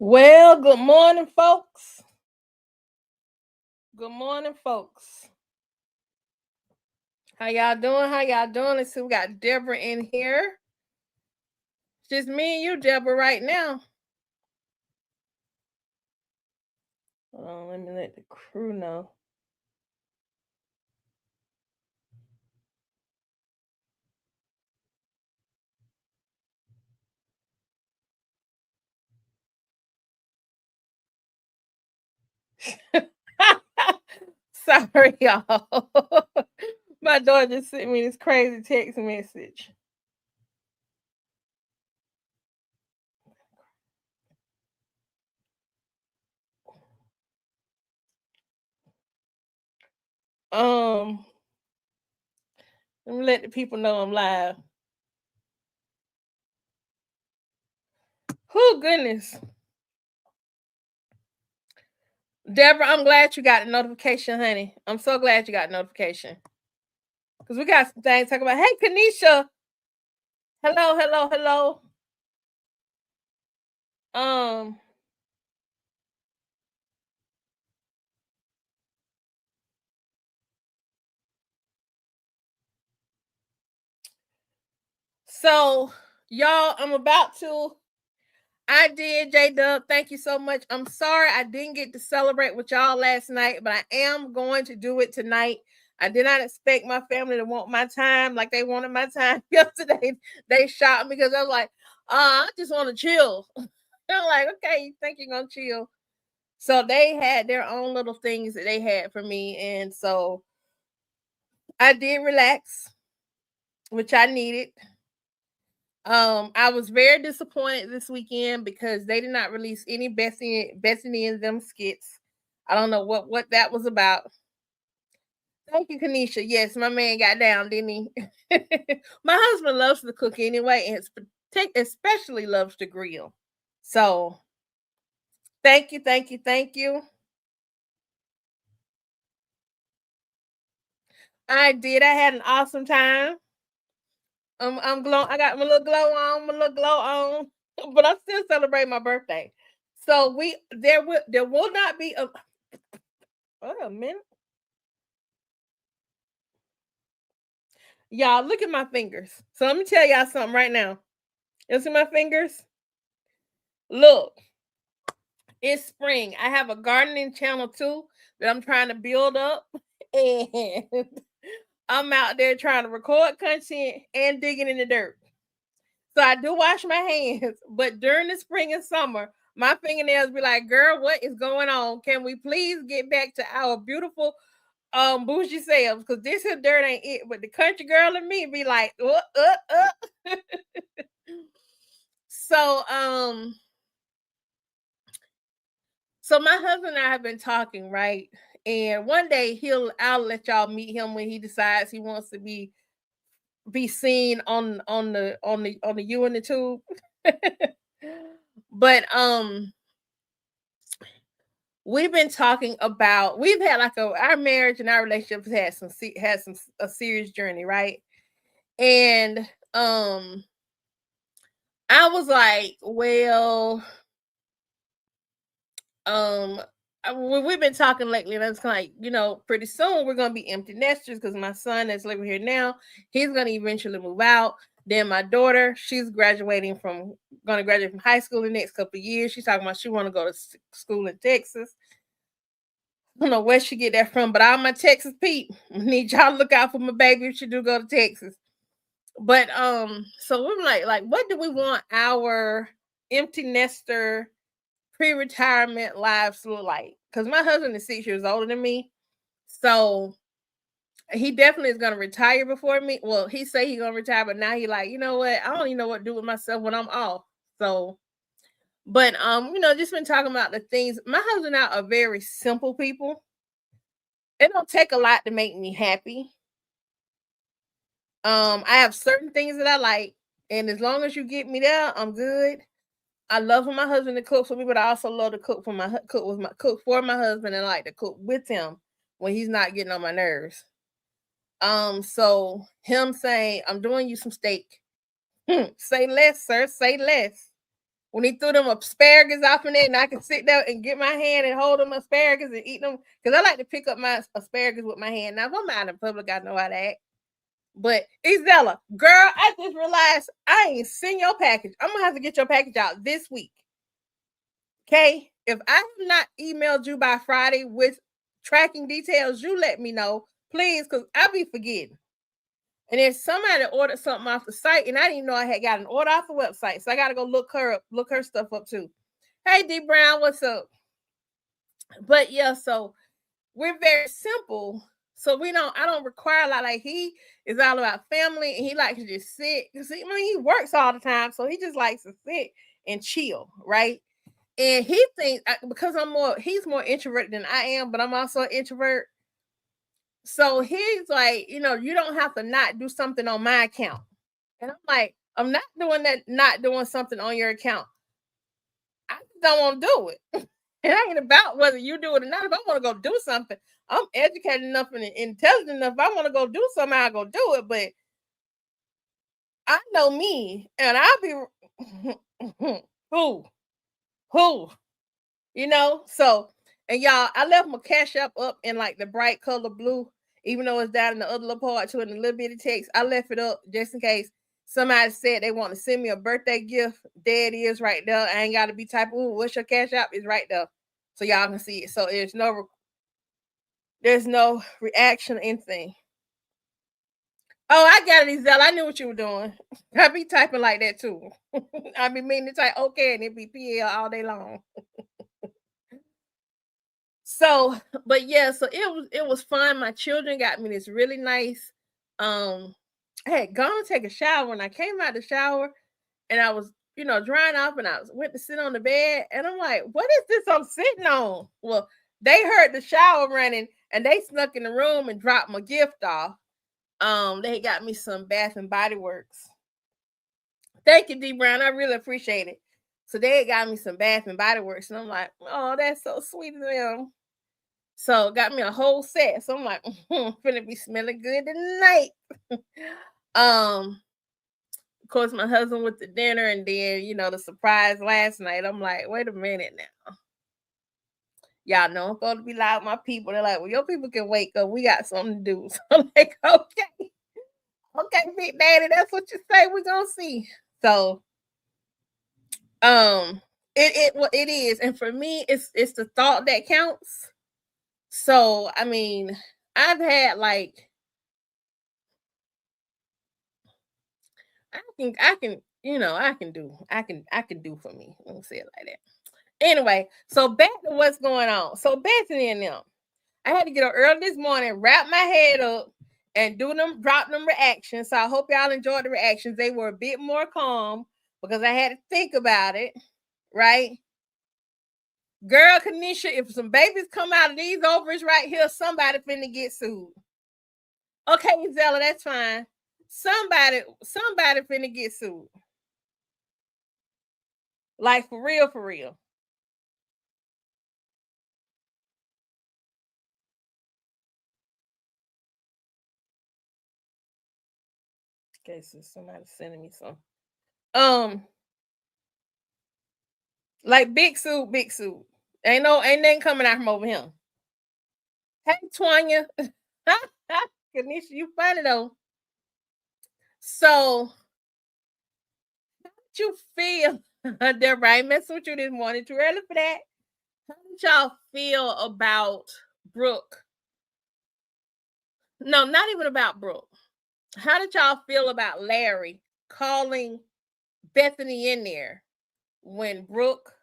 Well, good morning, folks. Good morning, folks. How y'all doing? How y'all doing? Let's see, we got Deborah in here. Just me and you, Deborah, right now. Hold on, let me let the crew know. Sorry, y'all. My daughter just sent me this crazy text message. Um, Let me let the people know I'm live. Oh goodness. Deborah, I'm glad you got the notification, honey. I'm so glad you got the notification. Because we got some things to talk about. Hey, Kanisha. Hello, hello, hello. Um, so y'all, I did, J Dub. Thank you so much. I'm sorry I didn't get to celebrate with y'all last night, but I am going to do it tonight. I did not expect my family to want my time like they wanted my time yesterday. They shot me because I was like, I just want to chill. They're like, okay, you think you're gonna chill. So they had their own little things that they had for me. And so I did relax, which I needed. I was very disappointed this weekend because they did not release any Bethany and them skits. I don't know what that was about. Thank you, Kanisha. Yes, my man got down, didn't he? My husband loves to cook anyway, and especially loves to grill. So thank you, thank you, thank you. I did. I had an awesome time. I'm glow. I got my little glow on, my little glow on, but I'm still celebrating my birthday. So there will not be a. Wait a minute, y'all. Look at my fingers. So let me tell y'all something right now. You see my fingers? Look, it's spring. I have a gardening channel too that I'm trying to build up, and I'm out there trying to record content and digging in the dirt. So I do wash my hands, but during the spring and summer, my fingernails be like, "Girl, what is going on? Can we please get back to our beautiful bougie selves? Because this here dirt ain't it." But the country girl in me be like, So so my husband and I have been talking, right? And one day I'll let y'all meet him when he decides he wants to be seen on the you and the tube. But we've been talking about we've had like our marriage and our relationship has some a serious journey, right? And I was like, well, um we've been talking lately, and I was kind of like, pretty soon we're gonna be empty nesters because my son that's living here now, he's gonna eventually move out. Then my daughter, she's gonna graduate from high school in the next couple of years. She's talking about she want to go to school in Texas. I don't know where she get that from, but all my Texas people need y'all to look out for my baby if she do go to Texas. But so we're like, what do we want our empty nester pre-retirement lives to look like? Because my husband is 6 years older than me, so he definitely is gonna retire before me. Well, he say he gonna retire, but now he like, you know what? I don't even know what to do with myself when I'm off. So, but just been talking about the things. My husband and I are very simple people. It don't take a lot to make me happy. I have certain things that I like, and as long as you get me there, I'm good. I love for my husband to cook for me, but I also love to cook for my husband, and I like to cook with him when he's not getting on my nerves. So him saying, "I'm doing you some steak." Say less, sir. Say less. when he threw them asparagus off in there, and I could sit there and get my hand and hold them asparagus and eat them. Because I like to pick up my asparagus with my hand. Now, if I'm out in public, I know how to act. But Isella, girl, I just realized I ain't seen your package. I'm gonna have to get your package out this week. Okay? If I have not emailed you by Friday with tracking details, you let me know, please, because I'll be forgetting. And then somebody ordered something off the site, and I didn't know I had got an order off the website. So I gotta go look her up, look her stuff up too. Hey D Brown, what's up? But yeah, so we're very simple. So I don't require a lot. Like he is all about family and he likes to just sit. Because he works all the time. So he just likes to sit and chill, right? And he thinks because he's more introverted than I am, but I'm also an introvert. So he's like, you don't have to not do something on my account. And I'm like, I'm not doing that, not doing something on your account. I just don't want to do it. It ain't about whether you do it or not. If I want to go do something, I'm educated enough and intelligent enough. If I want to go do something, I'll go do it. But I know me, and I'll be who, So, and y'all, I left my Cash App up in like the bright color blue, even though it's down in the other little part too, in the little bitty text. I left it up just in case somebody said they want to send me a birthday gift. There it is right there. I ain't got to be typing, "Ooh, what's your Cash App?" It's right there. So y'all can see it. So there's no reaction or anything. Oh, I got it, Zell. I knew what you were doing. I be typing like that too. I be meaning to type okay and it be PL all day long. So, but yeah, so it was fun. My children got me this really nice. I had gone to take a shower when I came out the shower, and I was drying off, and went to sit on the bed, and I'm like, what is this I'm sitting on? Well, they heard the shower running, and they snuck in the room and dropped my gift off. They got me some Bath and Body Works. Thank you, D Brown. I really appreciate it. So they got me some Bath and Body Works, and I'm like, oh, that's so sweet of them. So got me a whole set. So I'm like, finna be smelling good tonight. Of course, my husband went to dinner, and then the surprise last night. I'm like, wait a minute now. Y'all know I'm supposed to be loud with my people. They're like, well, your people can wake up. We got something to do. So I'm like, okay, Big Daddy, that's what you say. We're gonna see. So, it is, and for me, it's the thought that counts. So, I mean, I've had like I can I can do for me. Let me say it like that. Anyway, so back to what's going on. So Bethany and them, I had to get up early this morning, wrap my head up, and drop them reactions. So I hope y'all enjoyed the reactions. They were a bit more calm because I had to think about it, right? Girl, Kanisha, if some babies come out of these ovaries right here, somebody finna get sued. Okay, Zella, that's fine. Somebody finna get sued. Like for real, for real. Okay, so somebody's sending me some. Like big suit, big suit. Ain't nothing coming out from over him. Hey, Twanya. Kanisha, you funny though. So, how did you feel? Deborah, I ain't messing with you this morning. Too early for that. How did y'all feel about Brooke? No, not even about Brooke. How did y'all feel about Larry calling Bethany in there when Brooke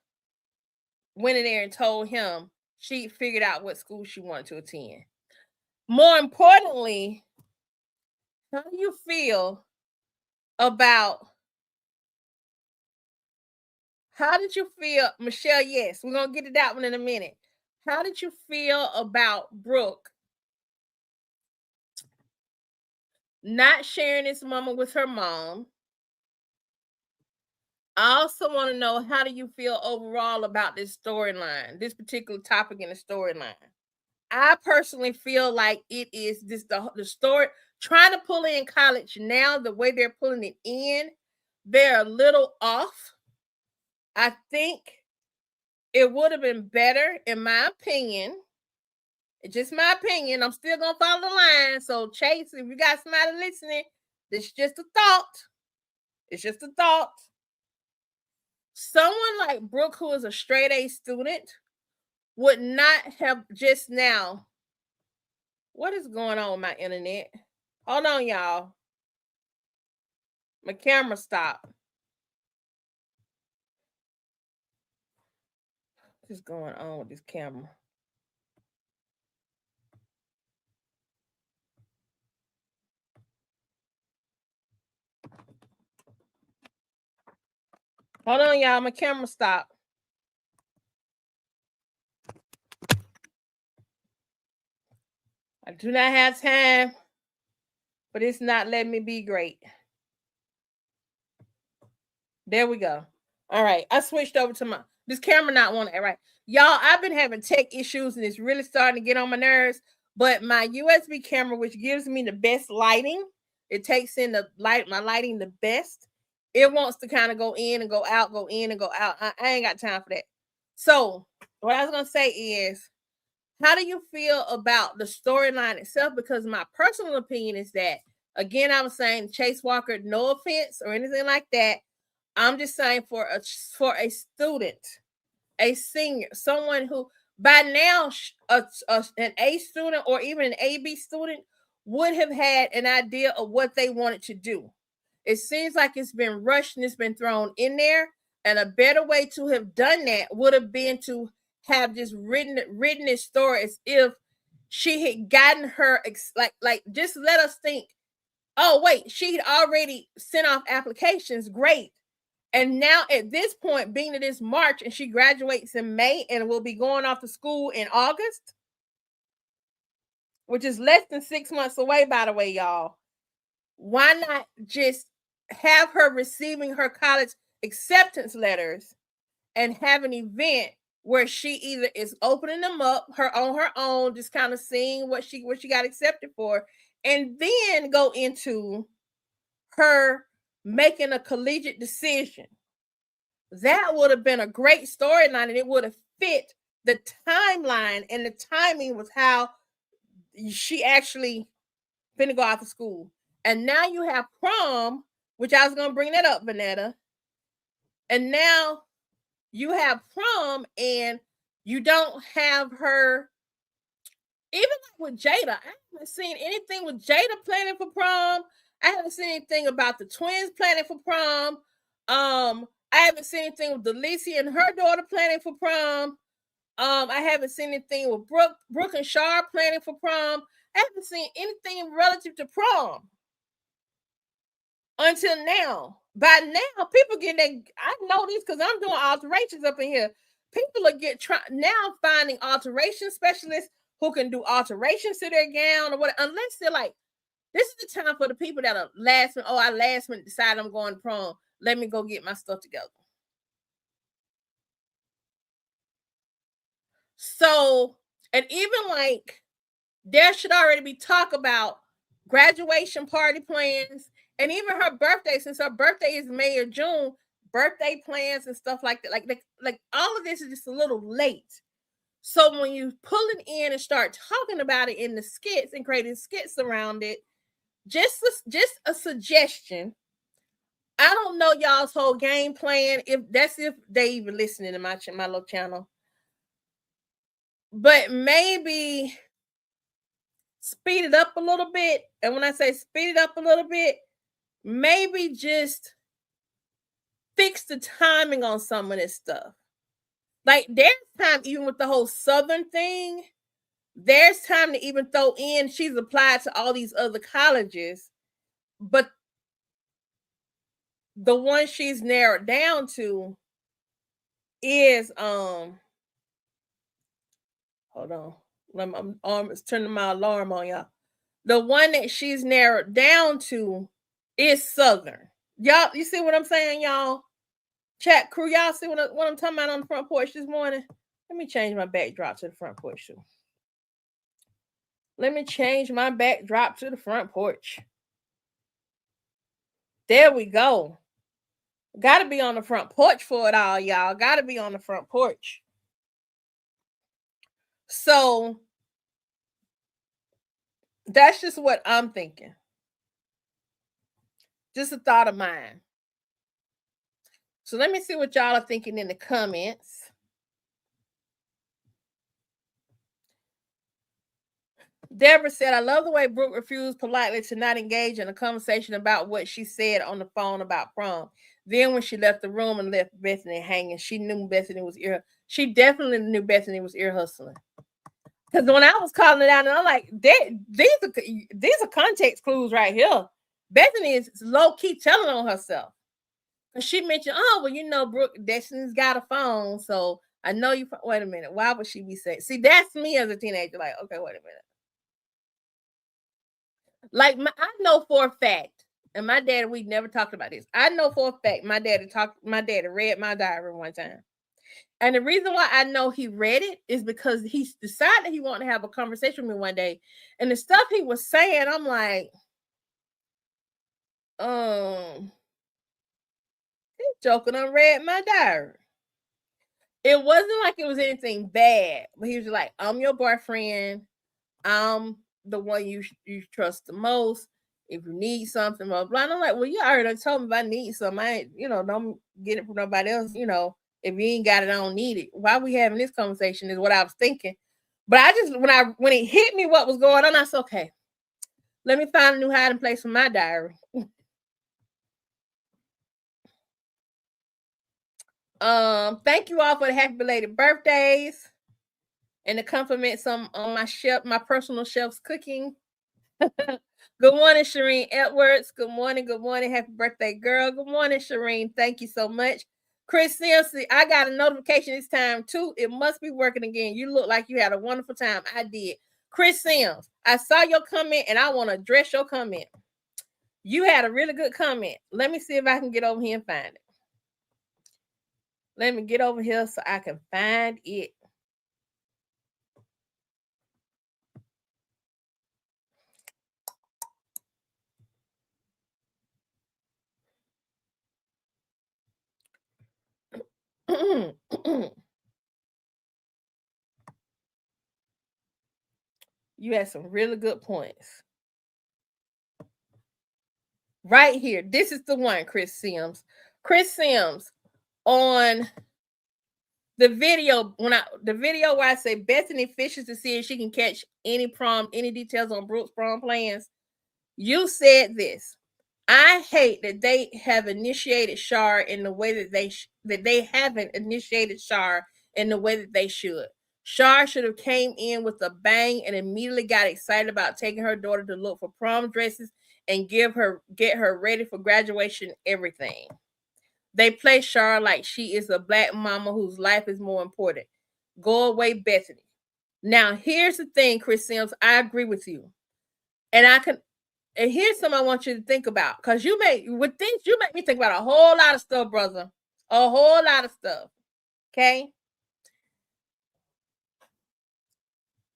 went in there and told him she figured out what school she wanted to attend? More importantly, how do you feel about how did you feel, Michelle? Yes, we're gonna get to that one in a minute. How did you feel about Brooke not sharing this moment with her mom? I also want to know, how do you feel overall about this storyline, this particular topic in the storyline? I personally feel like it is just the story trying to pull in college now. The way they're pulling it in, they're a little off. I think it would have been better, in my opinion. It's just my opinion. I'm still gonna follow the line. So, Chase, if you got somebody listening, this is just a thought. It's just a thought. Someone like Brooke, who is a straight A student, would not have just now. What is going on with my internet? Hold on, y'all. My camera stopped. What's going on with this camera? Hold on, y'all. My camera stopped. I do not have time, but it's not letting me be great. There we go. All right. I switched over to this camera not wanting it. Right. Y'all, I've been having tech issues and it's really starting to get on my nerves. But my USB camera, which gives me the best lighting, it takes in my lighting the best. It wants to kind of go in and go out, go in and go out. I ain't got time for that. So what I was gonna say is, how do you feel about the storyline itself? Because my personal opinion is that, again, I was saying Chase Walker, no offense or anything like that. I'm just saying for a student, a senior, someone who by now an A student or even an AB student would have had an idea of what they wanted to do. It seems like it's been rushed and it's been thrown in there. And a better way to have done that would have been to have just written this story as if she had gotten her like just let us think, oh wait, she'd already sent off applications. Great. And now at this point, being that it's March and she graduates in May and will be going off to school in August, which is less than 6 months away, by the way, y'all. Why not just have her receiving her college acceptance letters and have an event where she either is opening them up on her own, just kind of seeing what she got accepted for, and then go into her making a collegiate decision. That would have been a great storyline, and it would have fit the timeline, and the timing was how she actually finna go out to school. And now you have prom, which I was gonna bring that up, Vanetta. And now you have prom, and you don't have her. Even like with Jada, I haven't seen anything with Jada planning for prom. I haven't seen anything about the twins planning for prom. I haven't seen anything with Delisi and her daughter planning for prom. I haven't seen anything with Brooke and Shar planning for prom. I haven't seen anything relative to prom until now. By now, people getting I know this because I'm doing alterations up in here. People are now finding alteration specialists who can do alterations to their gown or what, unless they're like, this is the time for the people that are last minute. Oh, I last minute decide I'm going to prom. Let me go get my stuff together. So, and even like there should already be talk about graduation party plans and even her birthday, since her birthday is May or June, birthday plans and stuff like that. Like all of this is just a little late. So when you pull it in and start talking about it in the skits and creating skits around it, just a suggestion. I don't know y'all's whole game plan, if they even listening to my little channel. But maybe speed it up a little bit. And when I say speed it up a little bit, maybe just fix the timing on some of this stuff. Like there's time, even with the whole Southern thing, there's time to even throw in she's applied to all these other colleges, but the one she's narrowed down to is hold on. My arm is turning my alarm on, y'all. The one that she's narrowed down to is Southern. Y'all, you see what I'm saying, y'all? Chat crew, y'all see what I'm talking about on the front porch this morning? Let me change my backdrop to the front porch too. Let me change my backdrop to the front porch. There we go. Gotta be on the front porch for it all, y'all. Gotta be on the front porch. So that's just what I'm thinking. Just a thought of mine. So let me see what y'all are thinking in the comments. Deborah said, I love the way Brooke refused politely to not engage in a conversation about what she said on the phone about prom. Then when she left the room and left Bethany hanging, she knew Bethany was ear. She definitely knew Bethany was ear hustling. Because when I was calling it out, and I'm like, these are context clues right here. Bethany is low key telling on herself. Because she mentioned, oh, well, you know, Brooke, Destiny's got a phone, so I know you. Wait a minute, why would she be saying? See, that's me as a teenager. Like, okay, wait a minute. Like, I know for a fact, and my daddy, we never talked about this. I know for a fact my daddy read my diary one time. And the reason why I know he read it is because he decided he wanted to have a conversation with me one day. And the stuff he was saying, I'm like, this joker done read my diary. It wasn't like it was anything bad, but he was like, I'm your boyfriend. I'm the one you trust the most. If you need something, blah, blah. And I'm like, well, you already told me if I need something. I ain't, don't get it from nobody else. If you ain't got it, I don't need it. Why we having this conversation is what I was thinking. But I just, when it hit me what was going on, I said, okay, let me find a new hiding place for my diary. Thank you all for the happy belated birthdays and the compliments on my personal chef's cooking. Good morning, Shireen Edwards. Good morning. Happy birthday, girl. Good morning, Shireen. Thank you so much. Chris Sims, I got a notification this time too. It must be working again. You look like you had a wonderful time. I did. Chris Sims, I saw your comment and I want to address your comment. You had a really good comment. Let me see if I can get over here and find it. Let me get over here so I can find it. You had some really good points. Right here. This is the one, Chris Sims. Chris Sims on the video where I say Bethany fishes to see if she can catch any details on Brooke's prom plans. You said this. I hate that they have initiated Shar in the way that they haven't initiated Shar in the way that they should. Shar should have came in with a bang and immediately got excited about taking her daughter to look for prom dresses and get her ready for graduation, everything. They play Shar like she is a black mama whose life is more important. Go away, Bethany. Now, here's the thing, Chris Sims. I agree with you. And here's something I want you to think about. Because you make me think about a whole lot of stuff, brother. A whole lot of stuff. Okay?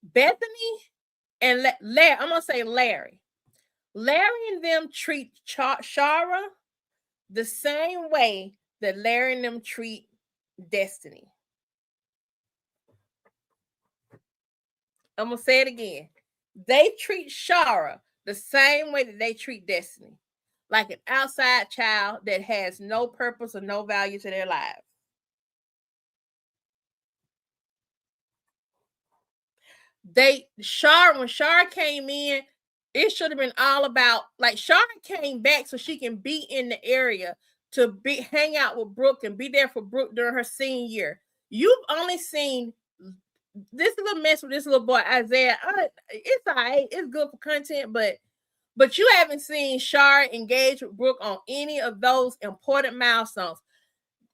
Bethany and Larry, I'm going to say Larry. Larry and them treat Shara the same way that Larry and them treat Destiny. I'm going to say it again. They treat Shara the same way that they treat Destiny. Like an outside child that has no purpose or no value to their lives. When Shara came in, it should have been all about, like, Shara came back so she can be in the area to hang out with Brooke and be there for Brooke during her senior year. You've only seen this little mess with this little boy Isaiah. It's all right. It's good for content, but you haven't seen Shar engage with Brooke on any of those important milestones.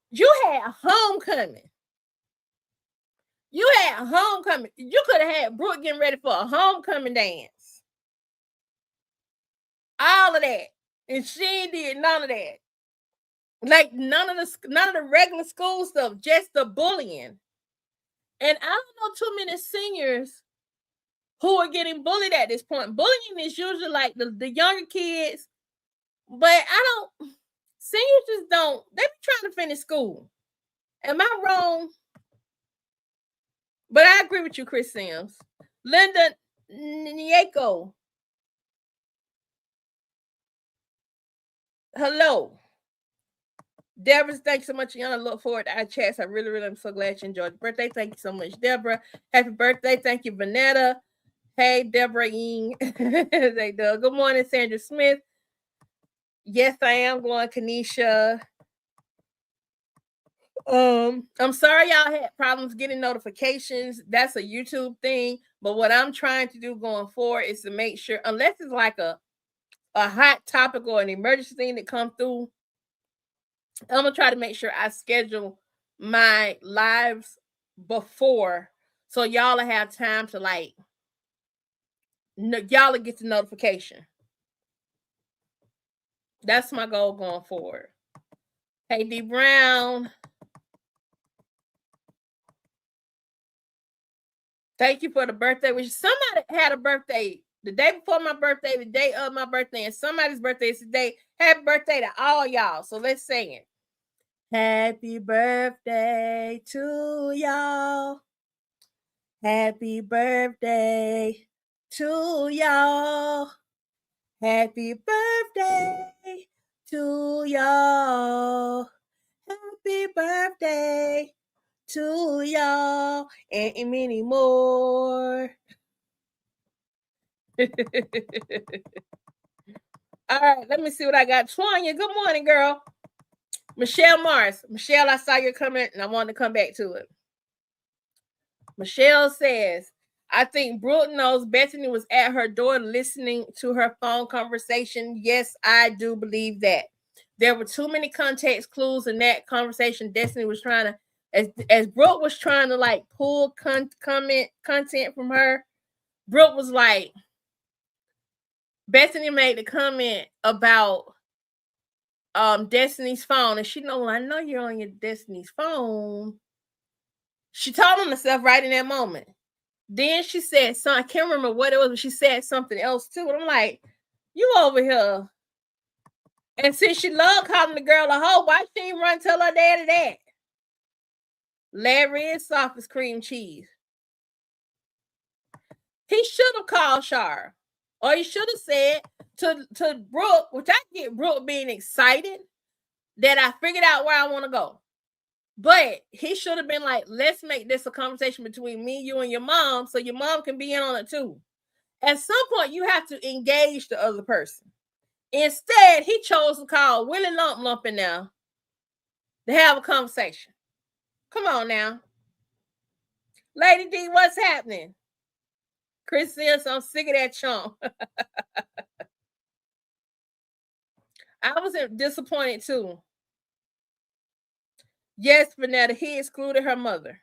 You had homecoming. You could have had Brooke getting ready for a homecoming dance. All of that. And she did none of that. Like none of the regular school stuff, just the bullying. And I don't know too many seniors who are getting bullied at this point. Bullying is usually like the younger kids, but Seniors just don't, they be trying to finish school. Am I wrong? But I agree with you, Chris Sims. Linda Nyeko. Hello. Deborah, thanks so much. Ayana, look forward to our chats. I really am so glad you enjoyed the birthday. Thank you so much, Deborah. Happy birthday. Thank you, Vanetta. Hey, Deborah Ying. They do. Good morning, Sandra Smith. Yes, I am going, Kanisha. I'm sorry y'all had problems getting notifications. That's a YouTube thing. But what I'm trying to do going forward is to make sure, unless it's like a hot topic or an emergency thing that come through, I'm gonna try to make sure I schedule my lives before, so y'all will have time to like y'all will get the notification. That's my goal going forward. Hey, D Brown. Thank you for the birthday wish. Somebody had a birthday the day before my birthday, the day of my birthday, and somebody's birthday is today. Happy birthday to all y'all. So let's sing it. Happy birthday to y'all. Happy birthday to y'all. Happy birthday to y'all. Happy birthday to y'all and many more. All right, let me see what I got. Twanya, good morning, girl. Michelle Morris. Michelle, I saw your comment and I wanted to come back to it. Michelle says, I think Brooke knows Bethany was at her door listening to her phone conversation. Yes, I do believe that. There were too many context clues in that conversation. Destiny was trying to, as Brooke was trying to like pull content from her, Brooke was like, Bethany made the comment about Destiny's phone, and she know, I know you're on your Destiny's phone. She told him herself right in that moment. Then she said something, I can't remember what it was, but she said something else too. And I'm like, you over here. And since she loved calling the girl a hoe, why she ain't run tell her daddy that? Larry is soft as cream cheese. He should have called Shar. Or he should have said to Brooke, which I get Brooke being excited that I figured out where I want to go. But he should have been like, let's make this a conversation between me, you, and your mom, so your mom can be in on it too. At some point, you have to engage the other person. Instead, he chose to call Willie Lump in there to have a conversation. Come on now. Lady D, what's happening? Chris says, I'm sick of that chump. I was disappointed too. Yes, Vanetta, he excluded her mother.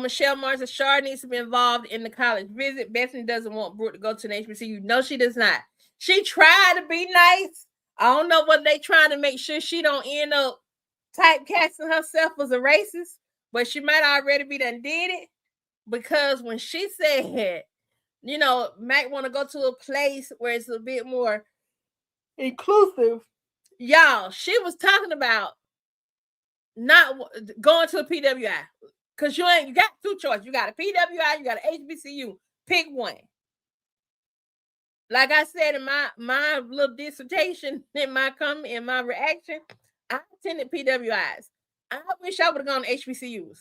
Michelle Martin, Shar needs to be involved in the college visit. Bethany doesn't want Brooke to go to an HBCU. No, she does not. She tried to be nice. I don't know whether they trying to make sure she don't end up typecasting herself as a racist, but she might already be done did it, because when she said, you know, might want to go to a place where it's a bit more inclusive, y'all, she was talking about not going to a PWI. Because you got two choices. You got a PWI, you got an HBCU. Pick one. Like I said in my little dissertation, in my reaction, I attended PWIs. I wish I would have gone to HBCUs.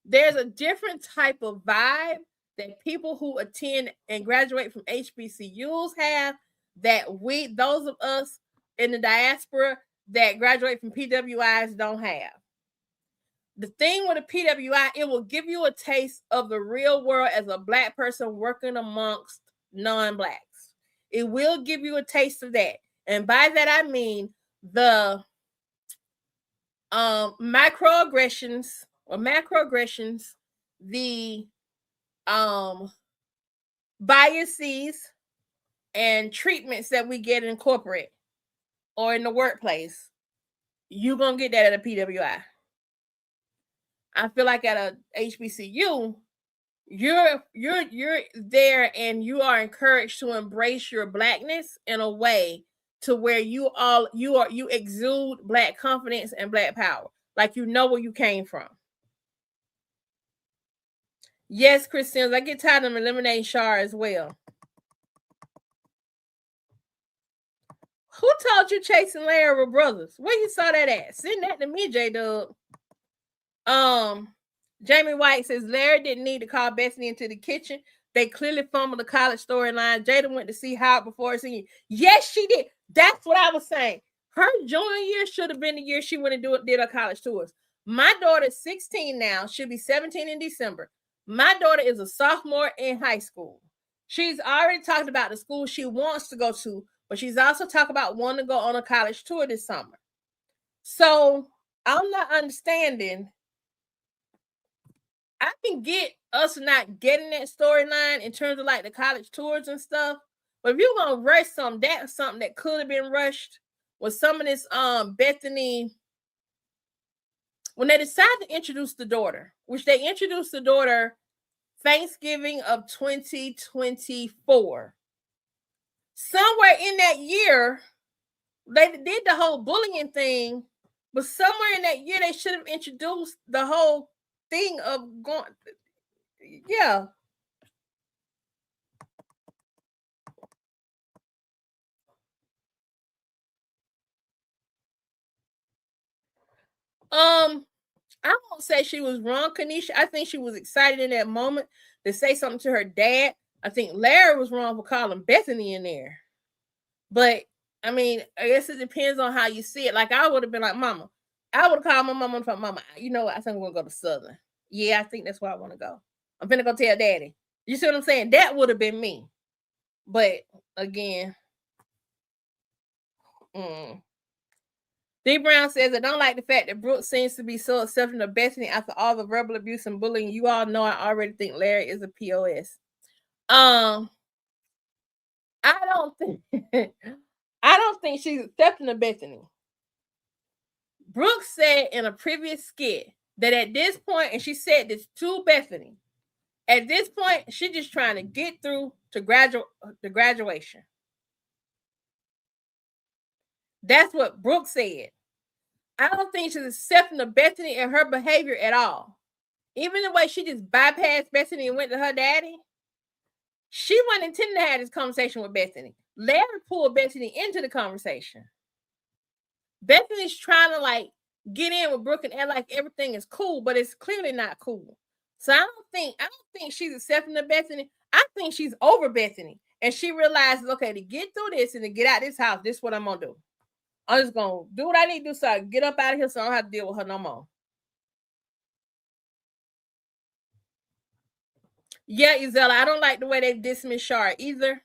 There's a different type of vibe that people who attend and graduate from HBCUs have that those of us in the diaspora that graduate from PWIs don't have. The thing with a PWI, it will give you a taste of the real world as a Black person working amongst non-Blacks. It will give you a taste of that. And by that, I mean the microaggressions, the biases and treatments that we get in corporate or in the workplace. You're going to get that at a PWI. I feel like at a HBCU, You're there, and you are encouraged to embrace your blackness in a way to where you exude black confidence and black power, like you know where you came from. Yes, Christians, I get tired of eliminating Shar as well. Who told you Chasing Larry were brothers? Where you saw that at? Send that to me, J Dub. Um, Jamie White says Larry didn't need to call Bethany into the kitchen. They clearly fumbled the college storyline. Jada went to see Howard before singing. Yes, she did. That's what I was saying. Her junior year should have been the year she went and did her college tours. My daughter's 16 now. She'll be 17 in December. My daughter is a sophomore in high school. She's already talked about the school she wants to go to, but she's also talked about wanting to go on a college tour this summer. So I'm not understanding. I can get us not getting that storyline in terms of like the college tours and stuff. But if you're gonna rush something, that's something that could have been rushed. Was some of this Bethany, when they decided to introduce the daughter, which they introduced the daughter Thanksgiving of 2024. Somewhere in that year, they did the whole bullying thing, but somewhere in that year they should have introduced the whole thing of going. Yeah. I won't say she was wrong, Kanisha. I think she was excited in that moment to say something to her dad. I think Larry was wrong for calling Bethany in there. But I mean, I guess it depends on how you see it. Like I would have been like, Mama. I would have called my mama and thought, Mama, you know what? I think we're gonna go to Southern. Yeah, I think that's where I want to go. I'm gonna go tell Daddy. You see what I'm saying? That would have been me. But again, D. Brown says, I don't like the fact that Brooke seems to be so accepting of Bethany after all the verbal abuse and bullying. You all know I already think Larry is a POS. I don't think I don't think she's accepting of Bethany. Brooke said in a previous skit that at this point, and she said this to Bethany, at this point, she's just trying to get through to graduation. That's what Brooke said. I don't think she's accepting of Bethany and her behavior at all. Even the way she just bypassed Bethany and went to her daddy, she wasn't intending to have this conversation with Bethany. Larry pulled Bethany into the conversation. Bethany's trying to like get in with Brooke and act like everything is cool, but it's clearly not cool. So I don't think she's accepting of Bethany. I think she's over Bethany. And she realizes, okay, to get through this and to get out of this house, this is what I'm gonna do. I'm just gonna do what I need to do so I get up out of here so I don't have to deal with her no more. Yeah, Isella, I don't like the way they've dismissed Shar either.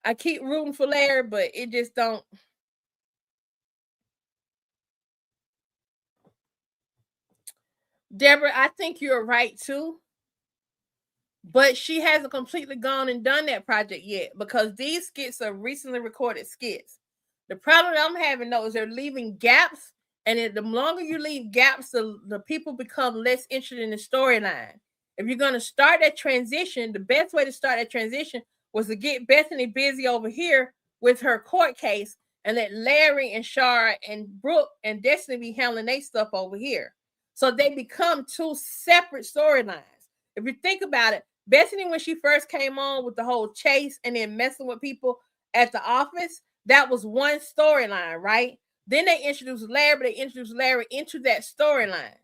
I keep rooting for Larry, but it just don't. Deborah, I think you're right too. But she hasn't completely gone and done that project yet because these skits are recently recorded skits. The problem I'm having though is they're leaving gaps, and the longer you leave gaps, the people become less interested in the storyline. If you're going to start that transition, the best way to start that transition was to get Bethany busy over here with her court case and let Larry and Shar and Brooke and Destiny be handling their stuff over here. So they become two separate storylines. If you think about it, Bethany, when she first came on with the whole chase and then messing with people at the office, that was one storyline, right? Then they introduced Larry, but they introduced Larry into that storyline.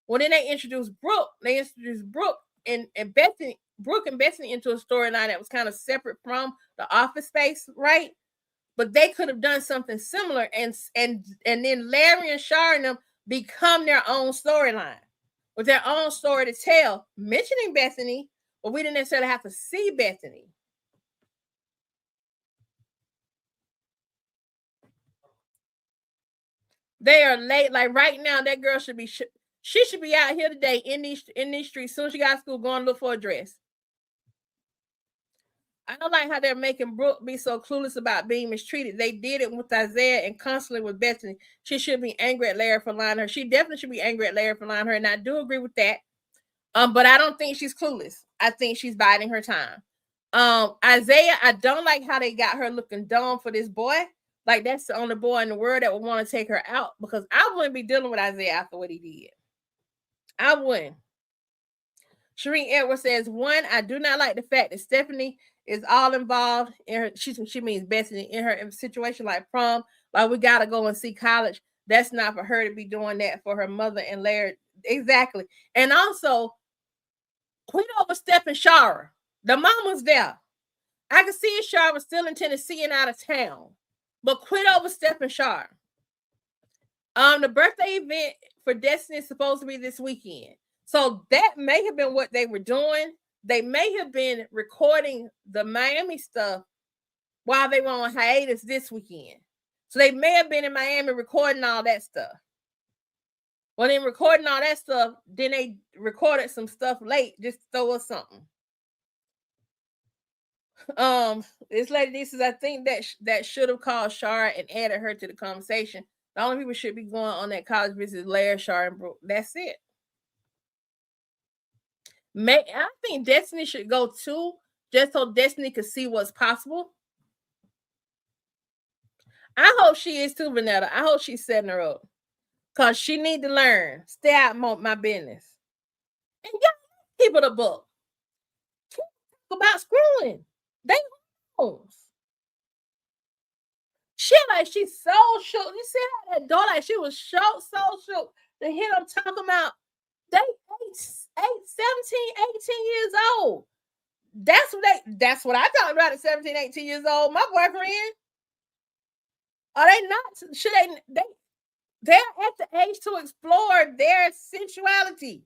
Well, then they introduced Brooke. They introduced Brooke and Bethany, Brooke and Bethany into a storyline that was kind of separate from the office space, right? But they could have done something similar, and then Larry and Shar and them become their own storyline with their own story to tell, mentioning Bethany, but we didn't necessarily have to see Bethany. They are late. Like right now, that girl should be she should be out here today in these streets. Soon as she got to school, going to look for a dress. I don't like how they're making Brooke be so clueless about being mistreated. They did it with Isaiah and constantly with Bethany. She should be angry at Larry for lying to her. She definitely should be angry at Larry for lying to her, and I do agree with that. But I don't think she's clueless. I think she's biding her time. Isaiah, I don't like how they got her looking dumb for this boy. Like that's the only boy in the world that would want to take her out, because I wouldn't be dealing with Isaiah after what he did. I wouldn't. Shereen Edwards says, one, I do not like the fact that Stephanie is all involved in her, she means Bethany, in her situation like prom, like we gotta go and see college. That's not for her to be doing that for her mother and Larry. Exactly. And also, quit overstepping Shara. The mama's there. I can see Shara was still in Tennessee and out of town, but quit overstepping Shara. The birthday event for Destiny is supposed to be this weekend. So that may have been what they were doing. They may have been recording the Miami stuff while they were on hiatus this weekend. So they may have been in Miami recording all that stuff. When they recording all that stuff, then they recorded some stuff late just to throw us something. This lady says, I think that should have called Shara and added her to the conversation. The only people should be going on that college visit is Larry, Shara, and Brooke. That's it. I think Destiny should go too, just so Destiny could see what's possible. I hope she is too, Vanetta. I hope she's setting her up, because she need to learn. Stay out my business. And y'all people the book. Talk about screwing. They homes. She like she's so shook. You see how that door, like she was so shook to hear them talking about they 17, 18 years old. That's what I talked about at 17, 18 years old. My boyfriend. Are they not? Should they're at the age to explore their sensuality.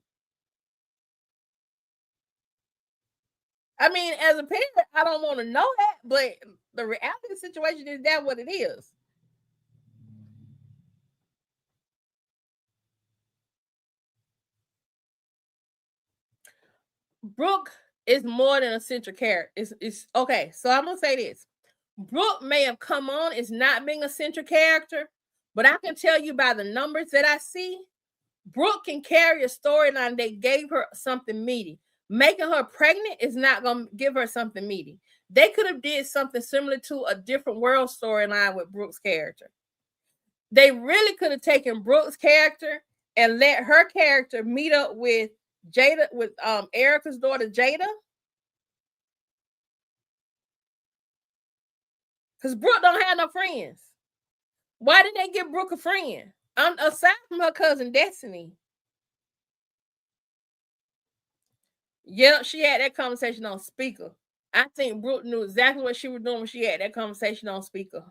I mean, as a parent, I don't want to know that, but the reality of the situation is that what it is. Brooke is more than a central character. It's okay. So I'm gonna say this: Brooke may have come on as not being a central character, but I can tell you by the numbers that I see, Brooke can carry a storyline that gave her something meaty. Making her pregnant is not going to give her something meaty. They could have did something similar to a different world storyline with Brooke's character. They really could have taken Brooke's character and let her character meet up with Jada, with Erica's daughter Jada. Because Brooke don't have no friends. Why did they give Brooke a friend? Aside from her cousin Destiny. Yeah, she had that conversation on speaker. I think Brooke knew exactly what she was doing when she had that conversation on speaker.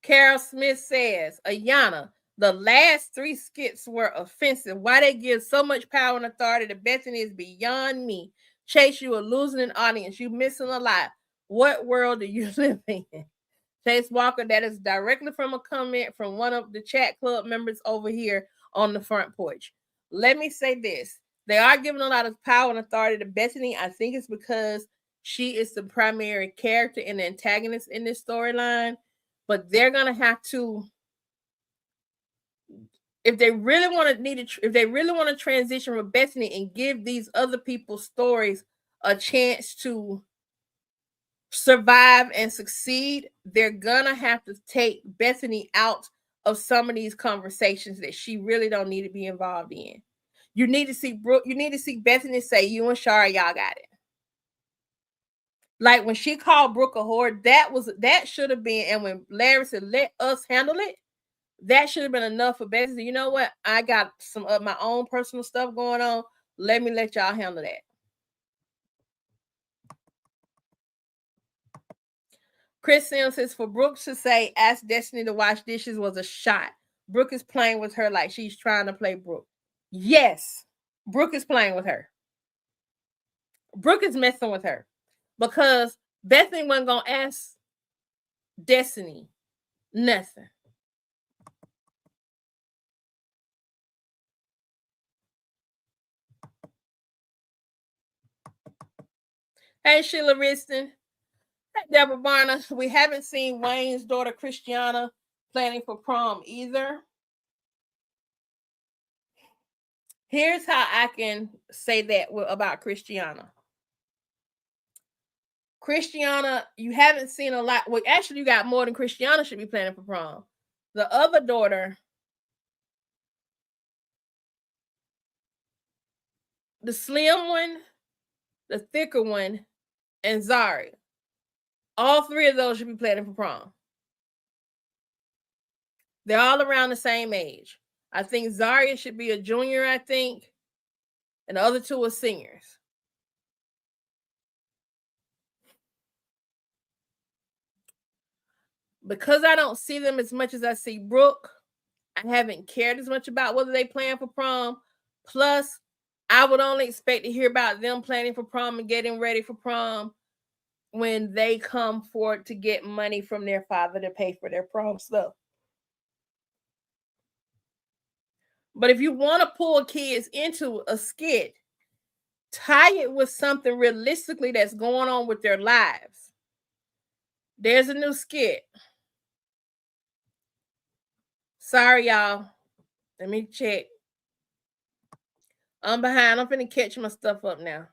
Carol Smith says, Ayana, the last 3 skits were offensive. Why they give so much power and authority to Bethany is beyond me. Chase, you are losing an audience. You missing a lot. What world do you live in? Chase Walker, that is directly from a comment from one of the chat club members over here on the front porch. Let me say this. They are giving a lot of power and authority to Bethany. I think it's because she is the primary character and the antagonist in this storyline. But they're gonna have to, if they really want to transition with Bethany and give these other people's stories a chance to survive and succeed, they're gonna have to take Bethany out of some of these conversations that she really don't need to be involved in. You need to see Brooke, you need to see Bethany say, you and Shara, y'all got it. Like when she called Brooke a whore, that should have been, and when Larry said, let us handle it, that should have been enough for Bethany. You know what? I got some of my own personal stuff going on. Let y'all handle that. Chris Sims says, for Brooke to say, ask Destiny to wash dishes was a shot. Brooke is playing with her like she's trying to play Brooke. Yes, Brooke is playing with her. Brooke is messing with her because Bethany wasn't going to ask Destiny nothing. Hey, Sheila Riston. Hey, Deborah Barner. We haven't seen Wayne's daughter, Christiana, planning for prom either. Here's how I can say that about Christiana. Christiana, you haven't seen a lot. Well, actually, you got more than Christiana should be planning for prom. The other daughter, the slim one, the thicker one, and Zaria. All three of those should be planning for prom. They're all around the same age. I think Zaria should be a junior, I think. And the other two are seniors. Because I don't see them as much as I see Brooke, I haven't cared as much about whether they plan for prom. Plus, I would only expect to hear about them planning for prom and getting ready for prom when they come forward to get money from their father to pay for their prom stuff. But if you want to pull kids into a skit, tie it with something realistically that's going on with their lives. There's a new skit. Sorry, y'all. Let me check. I'm behind. I'm finna catch my stuff up now.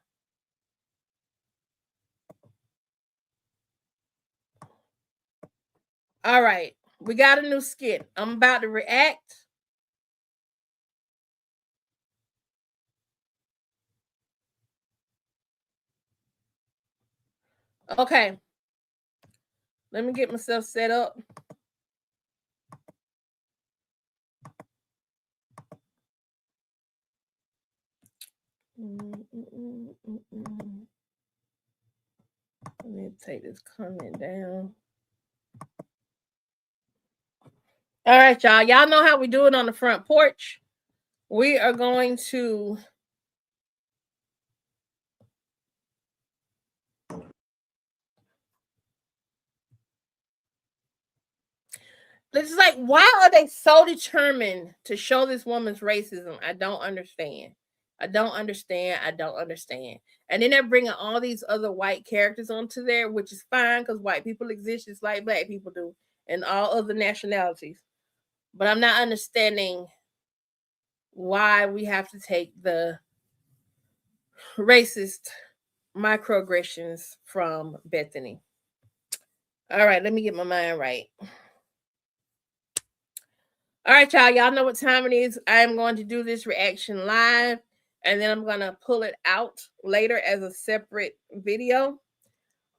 All right. We got a new skit. I'm about to react. Okay. Let me get myself set up. Let me take this comment down. All right, y'all. Y'all know how we do it on the front porch. We are going to it's like, why are they so determined to show this woman's racism? I don't understand. I don't understand. And then they're bringing all these other white characters onto there, which is fine because white people exist just like black people do and all other nationalities. But I'm not understanding why we have to take the racist microaggressions from Bethany. All right, let me get my mind right. All right, y'all. Y'all know what time it is. I am going to do this reaction live, and then I'm going to pull it out later as a separate video.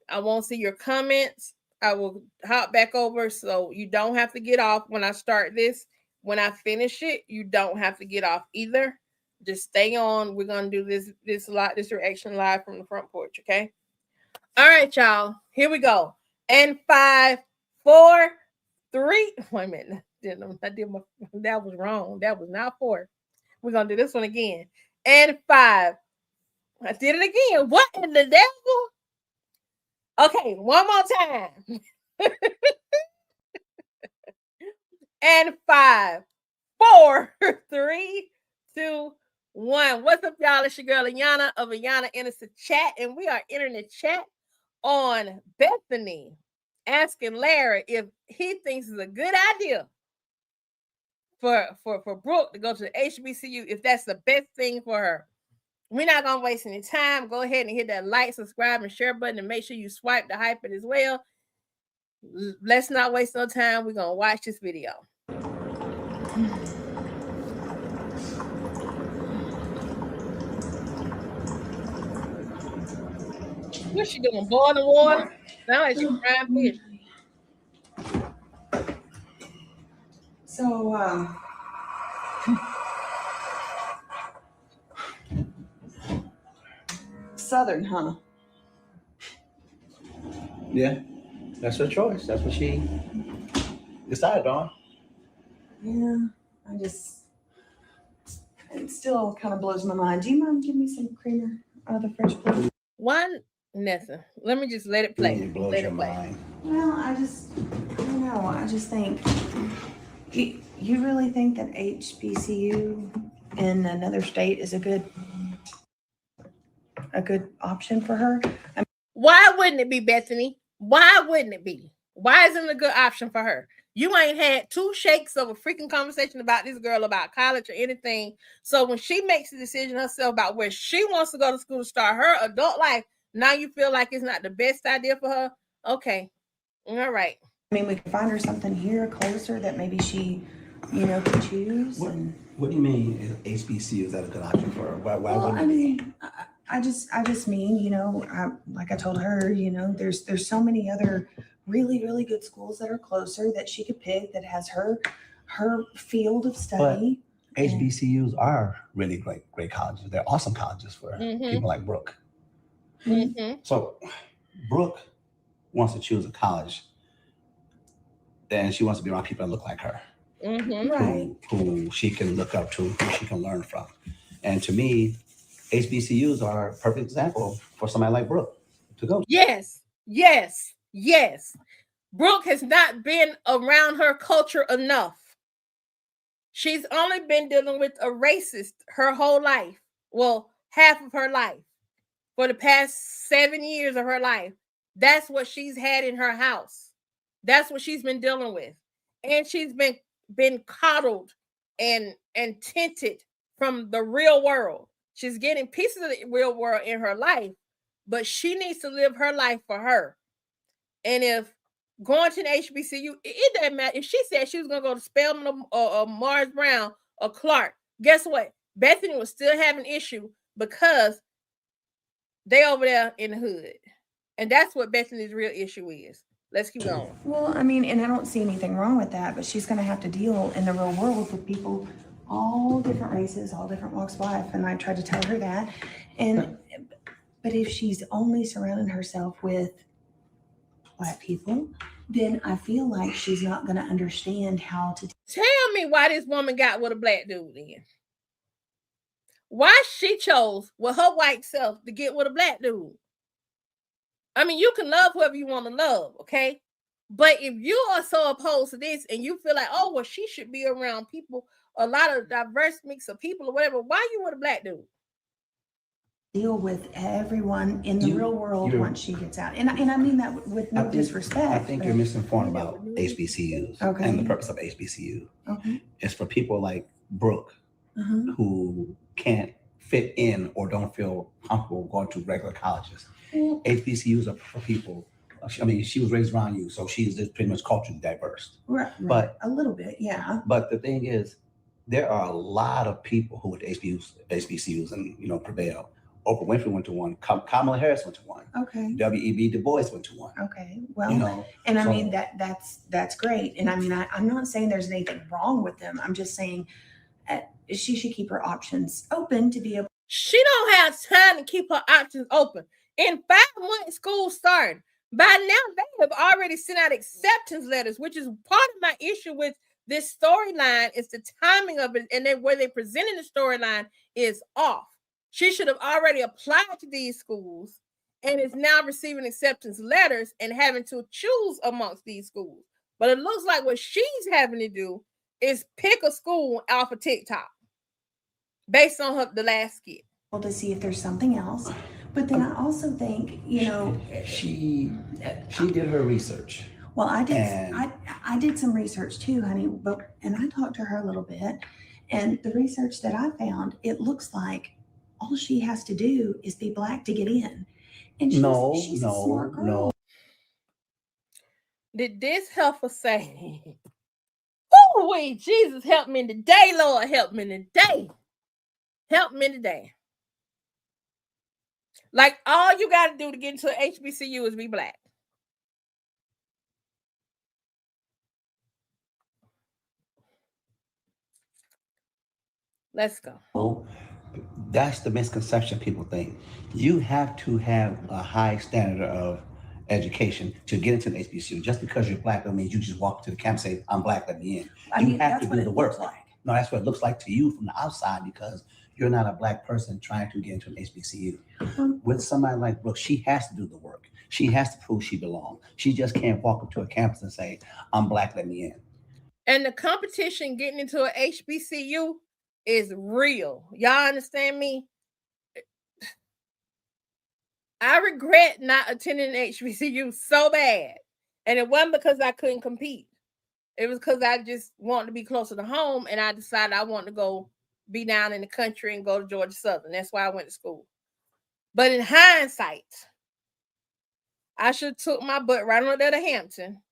I won't see your comments. I will hop back over so you don't have to get off when I start this. When I finish it, you don't have to get off either. Just stay on. We're going to do this reaction live from the front porch, okay? All right, y'all. Here we go. And 5, 4, 3. Wait a minute. That was wrong. That was not 4. We're gonna do this one again. And 5. I did it again. What in the devil? Okay, one more time. And 5, 4, 3, 2, 1. What's up, y'all? It's your girl Ayana of Ayana Innocent Chat, and we are entering the chat on Bethany asking Larry if he thinks it's a good idea for Brooke to go to the HBCU, if that's the best thing for her. We're not gonna waste any time. Go ahead and hit that like, subscribe, and share button, and make sure you swipe to hype it as well. Let's not waste no time. We're gonna watch this video. What's she doing? Boiling water? Now it's frying fish. So, Southern, huh? Yeah, that's her choice. That's what she decided on. Yeah, it still kind of blows my mind. Do you mind giving me some creamer out of the fridge, please? One, Nessa. Let me just let it play. It blows your mind. Well, I don't know. I just think, you really think that HBCU in another state is a good option for her? Why wouldn't it be, Bethany? Why wouldn't it be? Why isn't it a good option for her? You ain't had 2 shakes of a freaking conversation about this girl about college or anything. So when she makes a decision herself about where she wants to go to school to start her adult life, now you feel like it's not the best idea for her? Okay. All right. I mean, we could find her something here closer that maybe she, could choose. What do you mean HBCU is that a good option for her? Why Well, wouldn't I it be? mean, I just mean, like I told her, there's so many other really, really good schools that are closer that she could pick that has her field of study. HBCUs are really great colleges. They're awesome colleges for people like Brooke. So Brooke wants to choose a college, then she wants to be around people that look like her, Right. who she can look up to, who she can learn from. And to me, HBCUs are a perfect example for somebody like Brooke to go to. Yes. Yes. Yes. Brooke has not been around her culture enough. She's only been dealing with a racist her whole life. Well, half of her life. For the past 7 years of her life. That's what she's had in her house. That's what she's been dealing with. And she's been coddled and tinted from the real world. She's getting pieces of the real world in her life, but she needs to live her life for her. And if going to an HBCU, it doesn't matter. If she said she was going to go to Spelman or Mars Brown or Clark, guess what? Bethany would still have an issue because they over there in the hood. And that's what Bethany's real issue is. Let's keep going. Well, I mean, and I don't see anything wrong with that, but she's going to have to deal in the real world with people, all different races, all different walks of life. And I tried to tell her that. But if she's only surrounding herself with Black people, then I feel like she's not going to understand how to. Tell me why this woman got with a Black dude then. Why she chose with her white self to get with a Black dude. I mean, you can love whoever you want to love, okay? But if you are so opposed to this and you feel like, oh, well, she should be around people, a lot of diverse mix of people or whatever, why you with a Black dude? Deal with everyone in the real world once she gets out. And I mean that with no disrespect. I think you're misinformed about HBCUs and the purpose of HBCU. It's for people like Brooke who can't fit in or don't feel comfortable going to regular colleges. HBCUs are for people. I mean, she was raised around you, so she's just pretty much culturally diverse. Right. But a little bit, yeah. But the thing is, there are a lot of people who went to HBCUs and prevail. Oprah Winfrey went to one. Kamala Harris went to one. Okay. W.E.B. Du Bois went to one. Okay. Well, and I mean that's great. And I mean, I'm not saying there's anything wrong with them. I'm just saying she should keep her options open to be able. She don't have time to keep her options open. In 5 months, school started. By now, they have already sent out acceptance letters, which is part of my issue with this storyline. Is the timing of it, and then where they presented the storyline is off. She should have already applied to these schools and is now receiving acceptance letters and having to choose amongst these schools. But it looks like what she's having to do is pick a school off of TikTok based on the last skit. To see if there's something else. But then I also think, she did her research. Well, I did. I did some research too, honey. And I talked to her a little bit. And the research that I found, it looks like all she has to do is be Black to get in. And she's a smart girl. No. Did this help her say, "Oh, wait, Jesus, help me today, Lord, help me today. Help me today." Like, all you got to do to get into an HBCU is be Black. Let's go. Well, that's the misconception people think. You have to have a high standard of education to get into an HBCU. Just because you're Black doesn't mean you just walk to the campus and say, "I'm Black, let me in." You have to do the work. No, that's what it looks like to you from the outside because you're not a Black person trying to get into an HBCU. With somebody like Brooke, she has to do the work. She has to prove she belongs. She just can't walk up to a campus and say, "I'm Black, let me in." And the competition getting into an HBCU is real. Y'all understand me? I regret not attending HBCU so bad And it wasn't because I couldn't compete. It was because I just wanted to be closer to home, and I decided I wanted to go be down in the country and go to Georgia Southern. That's why I went to school. But in hindsight, I should have took my butt right on up there to Hampton,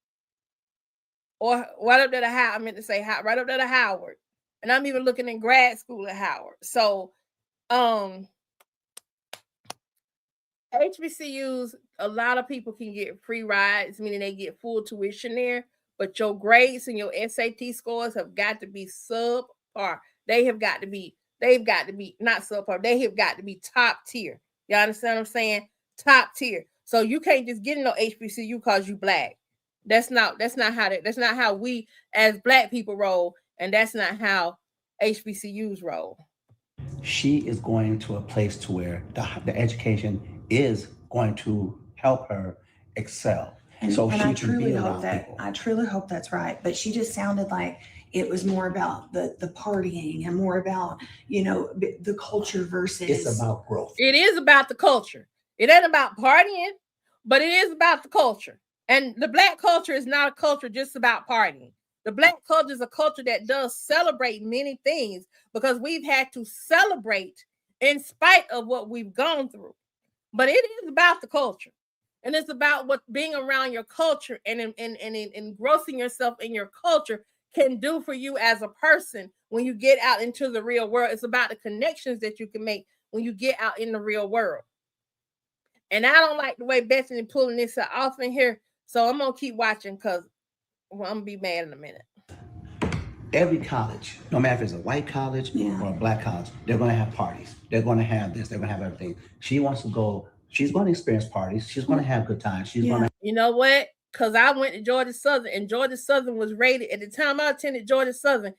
or right up there to Howard. I meant to say right up there to Howard. And I'm even looking in grad school at Howard. So, HBCUs, a lot of people can get free rides, meaning they get full tuition there, but your grades and your SAT scores have got to be subpar. They've got to be not subpar, they have got to be top tier. You understand what I'm saying? Top tier. So you can't just get in no HBCU because you Black. That's not how we as Black people roll, and that's not how HBCUs roll. She is going to a place to where the education is going to help her excel. And, so and she I can truly be hope around that people. I truly hope that's right. But she just sounded like it was more about the partying and more about, the culture versus. It's about growth. It is about the culture. It ain't about partying, but it is about the culture. And the Black culture is not a culture just about partying. The Black culture is a culture that does celebrate many things, because we've had to celebrate in spite of what we've gone through. But it is about the culture. And it's about what being around your culture and engrossing yourself in your culture can do for you as a person when you get out into the real world. It's about the connections that you can make when you get out in the real world. And I don't like the way Bethany pulling this off in here, so I'm gonna keep watching, because I'm gonna be mad in a minute. Every college, no matter if it's a white college or a Black college, they're going to have parties. They're going to have this. They're going to have everything. She wants to go. She's going to experience parties. She's going to have good times. She's going to. You know what? Because I went to Georgia Southern, and Georgia Southern was rated, at the time I attended Georgia Southern,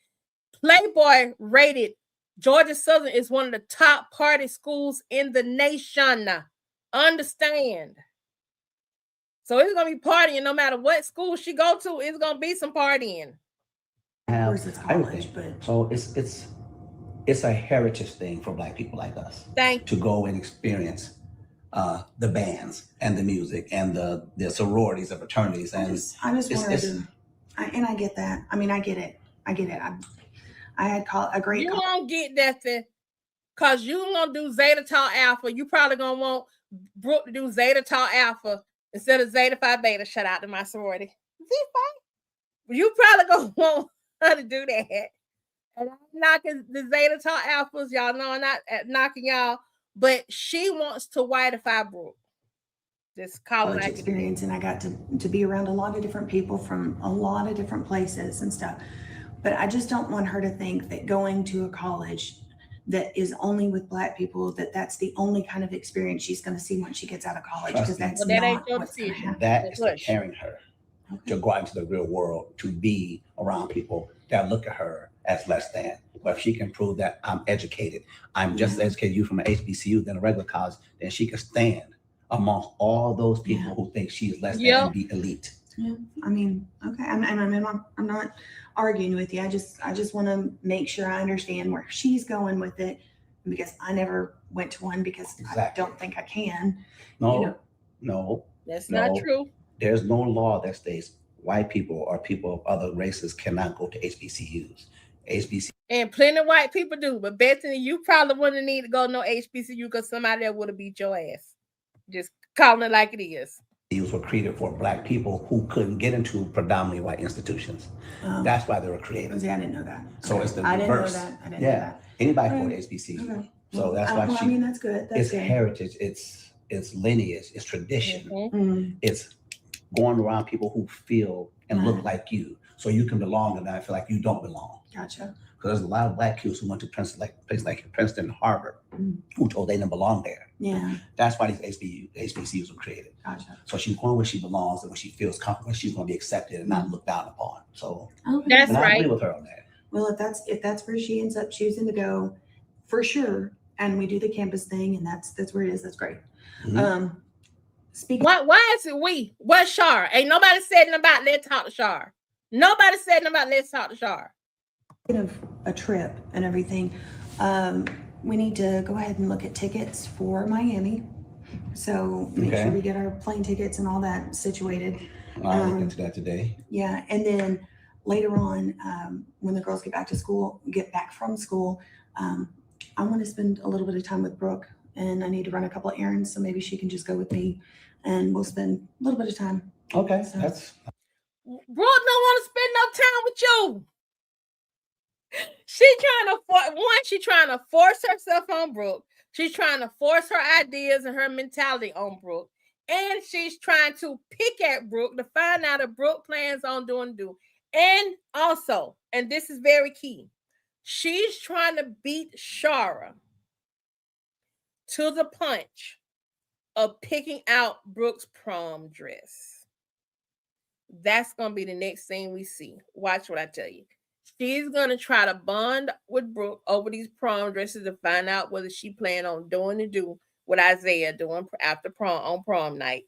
Playboy rated Georgia Southern is one of the top party schools in the nation. Understand? So it's gonna be partying no matter what school she go to. It's gonna be some partying. Of course, it's college, but so it's a heritage thing for Black people like us to go and experience the bands and the music and the sororities and fraternities. And I just wanted to, and I get that. I mean, I get it. I had a great. You won't get nothing because you gonna do Zeta Tau Alpha. You probably gonna want Brooke to do Zeta Tau Alpha instead of Zeta Phi Beta. Shout out to my sorority. You probably gonna want her to do that. And I'm knocking the Zeta Tau Alphas. Y'all know I'm not knocking y'all, but she wants to whiteify Brooke. Just call it experience, and I got to be around a lot of different people from a lot of different places and stuff. But I just don't want her to think that going to a college that is only with Black people, that's the only kind of experience she's going to see when she gets out of college, because that's not what's going to happen. That is preparing her to go out into the real world, to be around people that look at her as less than. But if she can prove that I'm educated, I'm just as educated you from an HBCU than a regular college, then she can stand amongst all those people who think she is less than and be elite. Yeah, I mean, okay, I'm not arguing with you. I just want to make sure I understand where she's going with it, because I never went to one because I don't think I can. No, that's not true. There's no law that states white people or people of other races cannot go to HBCUs. And plenty of white people do, but Bethany, you probably wouldn't need to go to no HBCU because somebody that would have beat your ass. Just calling it like it is. These were created for Black people who couldn't get into predominantly white institutions. That's why they were created. See, I didn't know that. So it's the reverse. I didn't know that. Anybody can go to HBCU. Okay. So that's why I mean, that's good. It's heritage. It's lineage. It's tradition. It's going around people who feel and look like you, so you can belong, and I feel like you don't belong. Gotcha. Because there's a lot of Black kids who went to Princeton, places like Princeton and Harvard, who told they didn't belong there. Yeah. That's why these HBCUs were created. Gotcha. So she's going where she belongs, and when she feels comfortable, she's going to be accepted and not looked down upon. So that's right. I agree with her on that. Well, if that's where she ends up choosing to go, for sure, and we do the campus thing, and that's where it is. That's great. Speaking. Why is it we? What's Shar? Ain't nobody said nothing about let's talk to Shar. Nobody said nothing about let's talk to Shar. Of a trip and everything, we need to go ahead and look at tickets for Miami. So make sure we get our plane tickets and all that situated. I'll look into that today. Yeah, and then later on, when the girls get back from school, I want to spend a little bit of time with Brooke, and I need to run a couple of errands, so maybe she can just go with me, and we'll spend a little bit of time. Okay, so. that's. Brooke don't want to spend no time with you. She's trying to force herself on Brooke. She's trying to force her ideas and her mentality on Brooke. And she's trying to pick at Brooke to find out if Brooke plans on doing. And also, and this is very key, she's trying to beat Shara to the punch of picking out Brooke's prom dress. That's going to be the next thing we see. Watch what I tell you. She's going to try to bond with Brooke over these prom dresses to find out whether she plans on do what Isaiah doing after prom on prom night.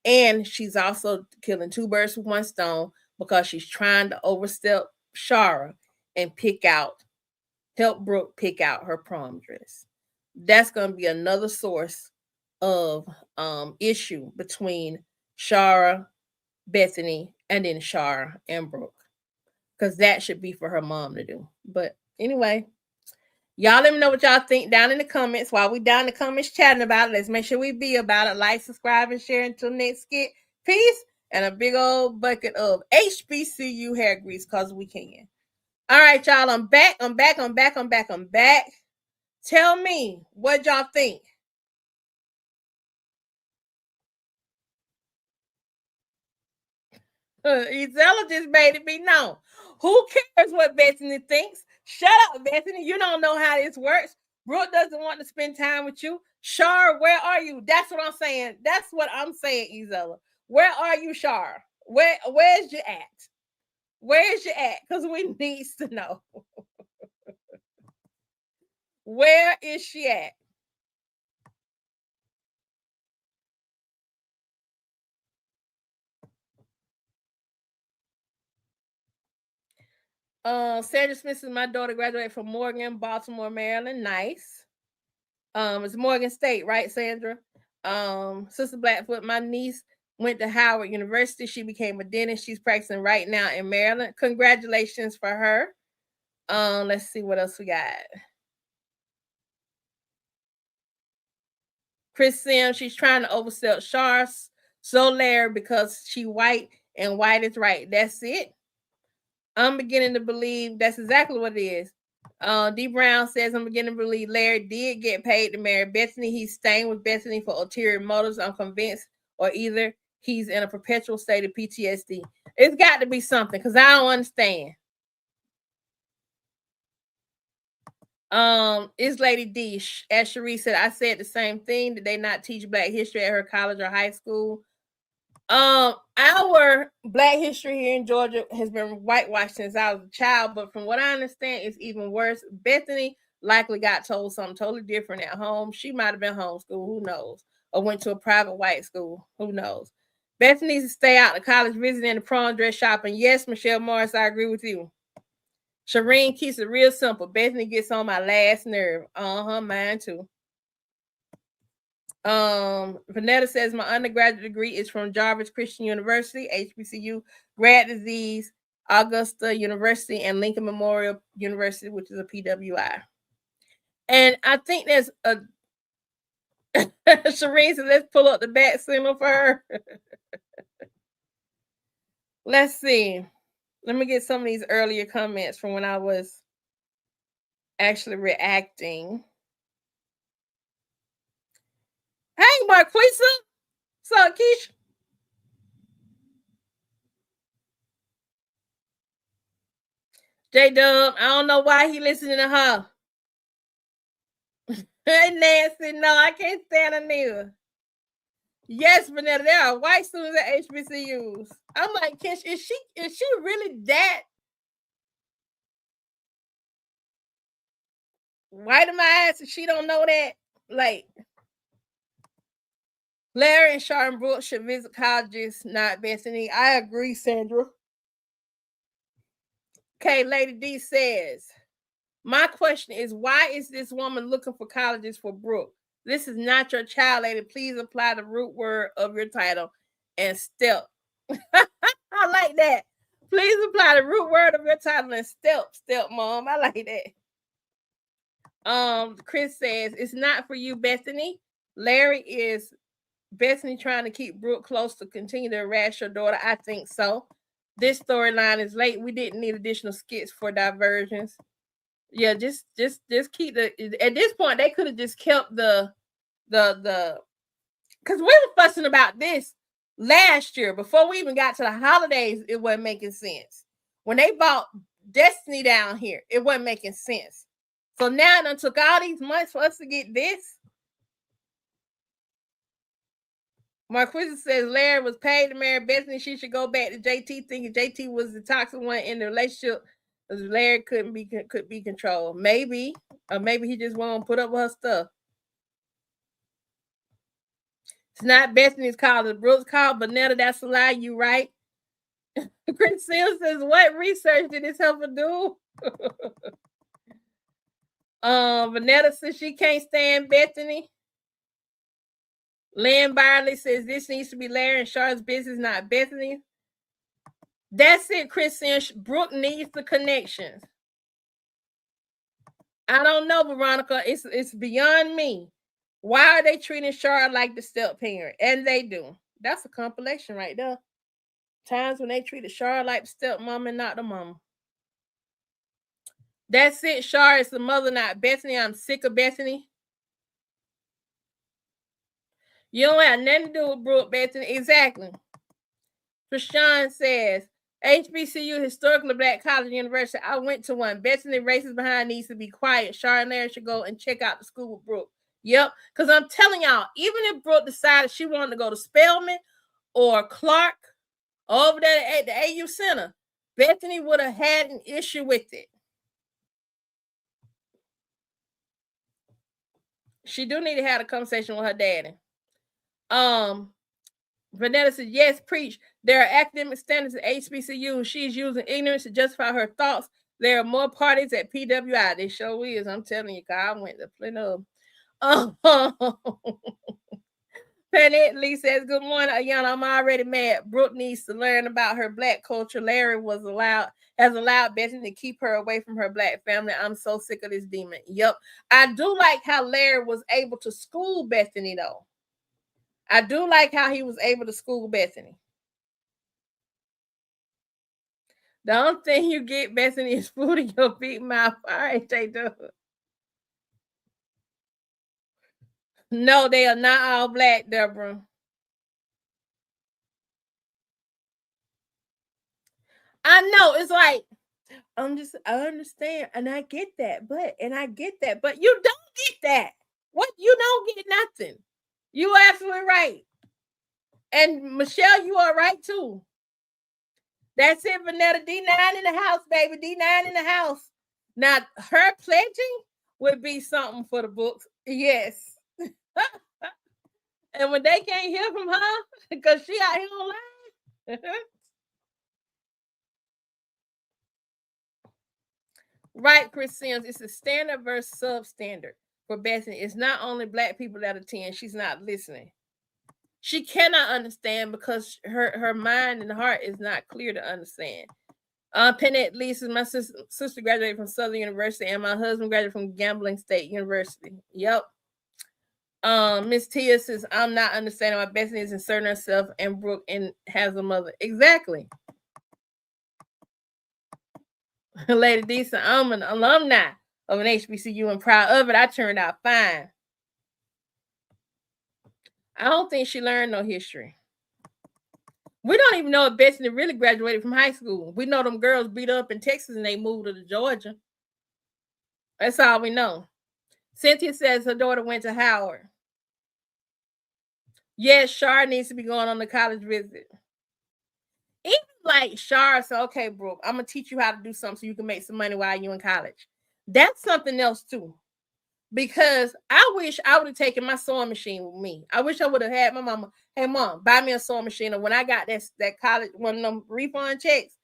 And she's also killing two birds with one stone because she's trying to overstep Shara and help Brooke pick out her prom dress. That's going to be another source of issue between Shara, Bethany, and then Shara and Brooke. Because that should be for her mom to do. But anyway, y'all let me know what y'all think down in the comments. While we down in the comments chatting about it, let's make sure we be about it. Like, subscribe, and share. Until next skit. Peace. And a big old bucket of HBCU hair grease because we can. All right, y'all. I'm back. Tell me what y'all think. Isella just made it be known. Who cares what Bethany thinks? Shut up, Bethany. You don't know how this works. Brooke doesn't want to spend time with you. Shar, where are you? That's what I'm saying. That's what I'm saying, Isella. Where are you, Shar? Where's you at? Where's you at? Because we needs to know. Where is she at? Sandra Smith is my daughter, graduated from Morgan, Baltimore, Maryland. Nice. It's Morgan State, right, Sandra? Sister Blackfoot, my niece went to Howard University. She became a dentist. She's practicing right now in Maryland. Congratulations for her. Let's see what else we got. Chris Sims, she's trying to oversell Char Soler because she white and white is right. That's it. I'm beginning to believe that's exactly what it is. D Brown says, I'm beginning to believe Larry did get paid to marry Bethany. He's staying with Bethany for ulterior motives. I'm convinced, or either he's in a perpetual state of PTSD. It's got to be something because I don't understand. It's Lady D. As Cherie said, I said the same thing. Did they not teach Black history at her college or high school? Our Black history here in Georgia has been whitewashed since I was a child, but from what I understand, it's even worse. Bethany likely got told something totally different at home. She might have been homeschooled, who knows? Or went to a private white school, who knows? Bethany needs to stay out of college visiting the prom dress shopping. Yes, Michelle Morris, I agree with you. Shireen keeps it real simple. Bethany gets on my last nerve. Mine too. Vanetta says my undergraduate degree is from Jarvis Christian University, HBCU, Grad Disease, Augusta University, and Lincoln Memorial University, which is a PWI. And I think there's a Shireen said, let's pull up the bat signal for her. Let's see. Let me get some of these earlier comments from when I was actually reacting. Hey, Marquisa. What's up, Keisha? J-Dub, I don't know why he listening to her. Hey, Nancy, no, I can't stand her neither. Yes, Vanessa, there are white students at HBCUs. I'm like, Kish, is she really that white in my ass and she don't know that? Like, Larry and Sharon Brooks should visit colleges, not Bethany. I agree, Sandra. Okay, Lady D says, my question is, why is this woman looking for colleges for Brooke? This is not your child, lady. Please apply the root word of your title and step. I like that. Please apply the root word of your title and step, mom. I like that. Chris says it's not for you, Bethany. Larry is Bethany trying to keep Brooke close to continue to harass your daughter. I think so. This storyline is late. We didn't need additional skits for diversions. Yeah, just keep the. At this point, they could have just kept the because we were fussing about this last year before we even got to the holidays. It wasn't making sense when they bought Destiny down here. It wasn't making sense. So now it took all these months for us to get this. Marquisa says Larry was paid to marry Bethany. She should go back to JT, thinking JT was the toxic one in the relationship. Larry could be controlled. Maybe, or maybe he just won't put up with her stuff. It's not Bethany's call, it's Brooke's call. Vanetta, that's a lie. You right. Chris Seals says, what research did this helper do? Vanetta says she can't stand Bethany. Lynn Byerly says this needs to be Larry and Char's business, not Bethany. That's it, Chris Seals. Brooke needs the connections. I don't know, Veronica. It's beyond me. Why are they treating Char like the step parent? And they do. That's a compilation right there. Times when they treated Char like the step mom and not the mama. That's it. Char is the mother, not Bethany. I'm sick of Bethany. You don't have nothing to do with Brooke, Bethany. Exactly. Prashan says, HBCU, historically black college university. I went to one. Bethany races behind needs to be quiet. Char and Larry should go and check out the school with Brooke. Yep. Because I'm telling y'all, even if Brooke decided she wanted to go to Spelman or Clark over there at the AU Center, Bethany would have had an issue with it. She do need to have a conversation with her daddy. Vanetta says, yes, preach. There are academic standards at HBCU. She's using ignorance to justify her thoughts. There are more parties at PWI. They sure is. I'm telling you, God, I went to plenty of. Penny Lee says, good morning, Ayana. I'm already mad. Brooke needs to learn about her black culture. Larry has allowed Bethany to keep her away from her black family. I'm so sick of this demon. Yep. I do like how Larry was able to school Bethany, though. I do like how he was able to school Bethany. The only thing you get, Bethany, is food in your big mouth. All right, they do. No, they are not all black, Deborah. I know. It's like, I understand, and I get that, but you don't get that. What? You don't get nothing. You absolutely right. And Michelle, you are right too. That's it, Vanetta. D9 in the house, baby. D9 in the house. Now, her pledging would be something for the books. Yes. And when they can't hear from her, because she out here online. Right, Chris Sims. It's a standard versus substandard for Bethany. It's not only black people that attend. She's not listening. She cannot understand because her mind and heart is not clear to understand. Pennette Lee says, my sister graduated from Southern University and my husband graduated from Gambling State University. Yep. Miss Tia says, I'm not understanding why Bethany is inserting herself and Brooke and has a mother. Exactly. Lady D said, I'm an alumni of an HBCU and proud of it. I turned out fine. I don't think she learned no history. We don't even know if Bethany really graduated from high school. We know them girls beat up in Texas and they moved to Georgia. That's all we know. Cynthia says her daughter went to Howard. Yes, Char needs to be going on the college visit. Even like Char said, okay, Brooke, I'm going to teach you how to do something so you can make some money while you're in college. That's something else too. Because I wish I would have taken my sewing machine with me. I wish I would have had my mama, hey, mom, buy me a sewing machine. And when I got that college, one of them refund checks,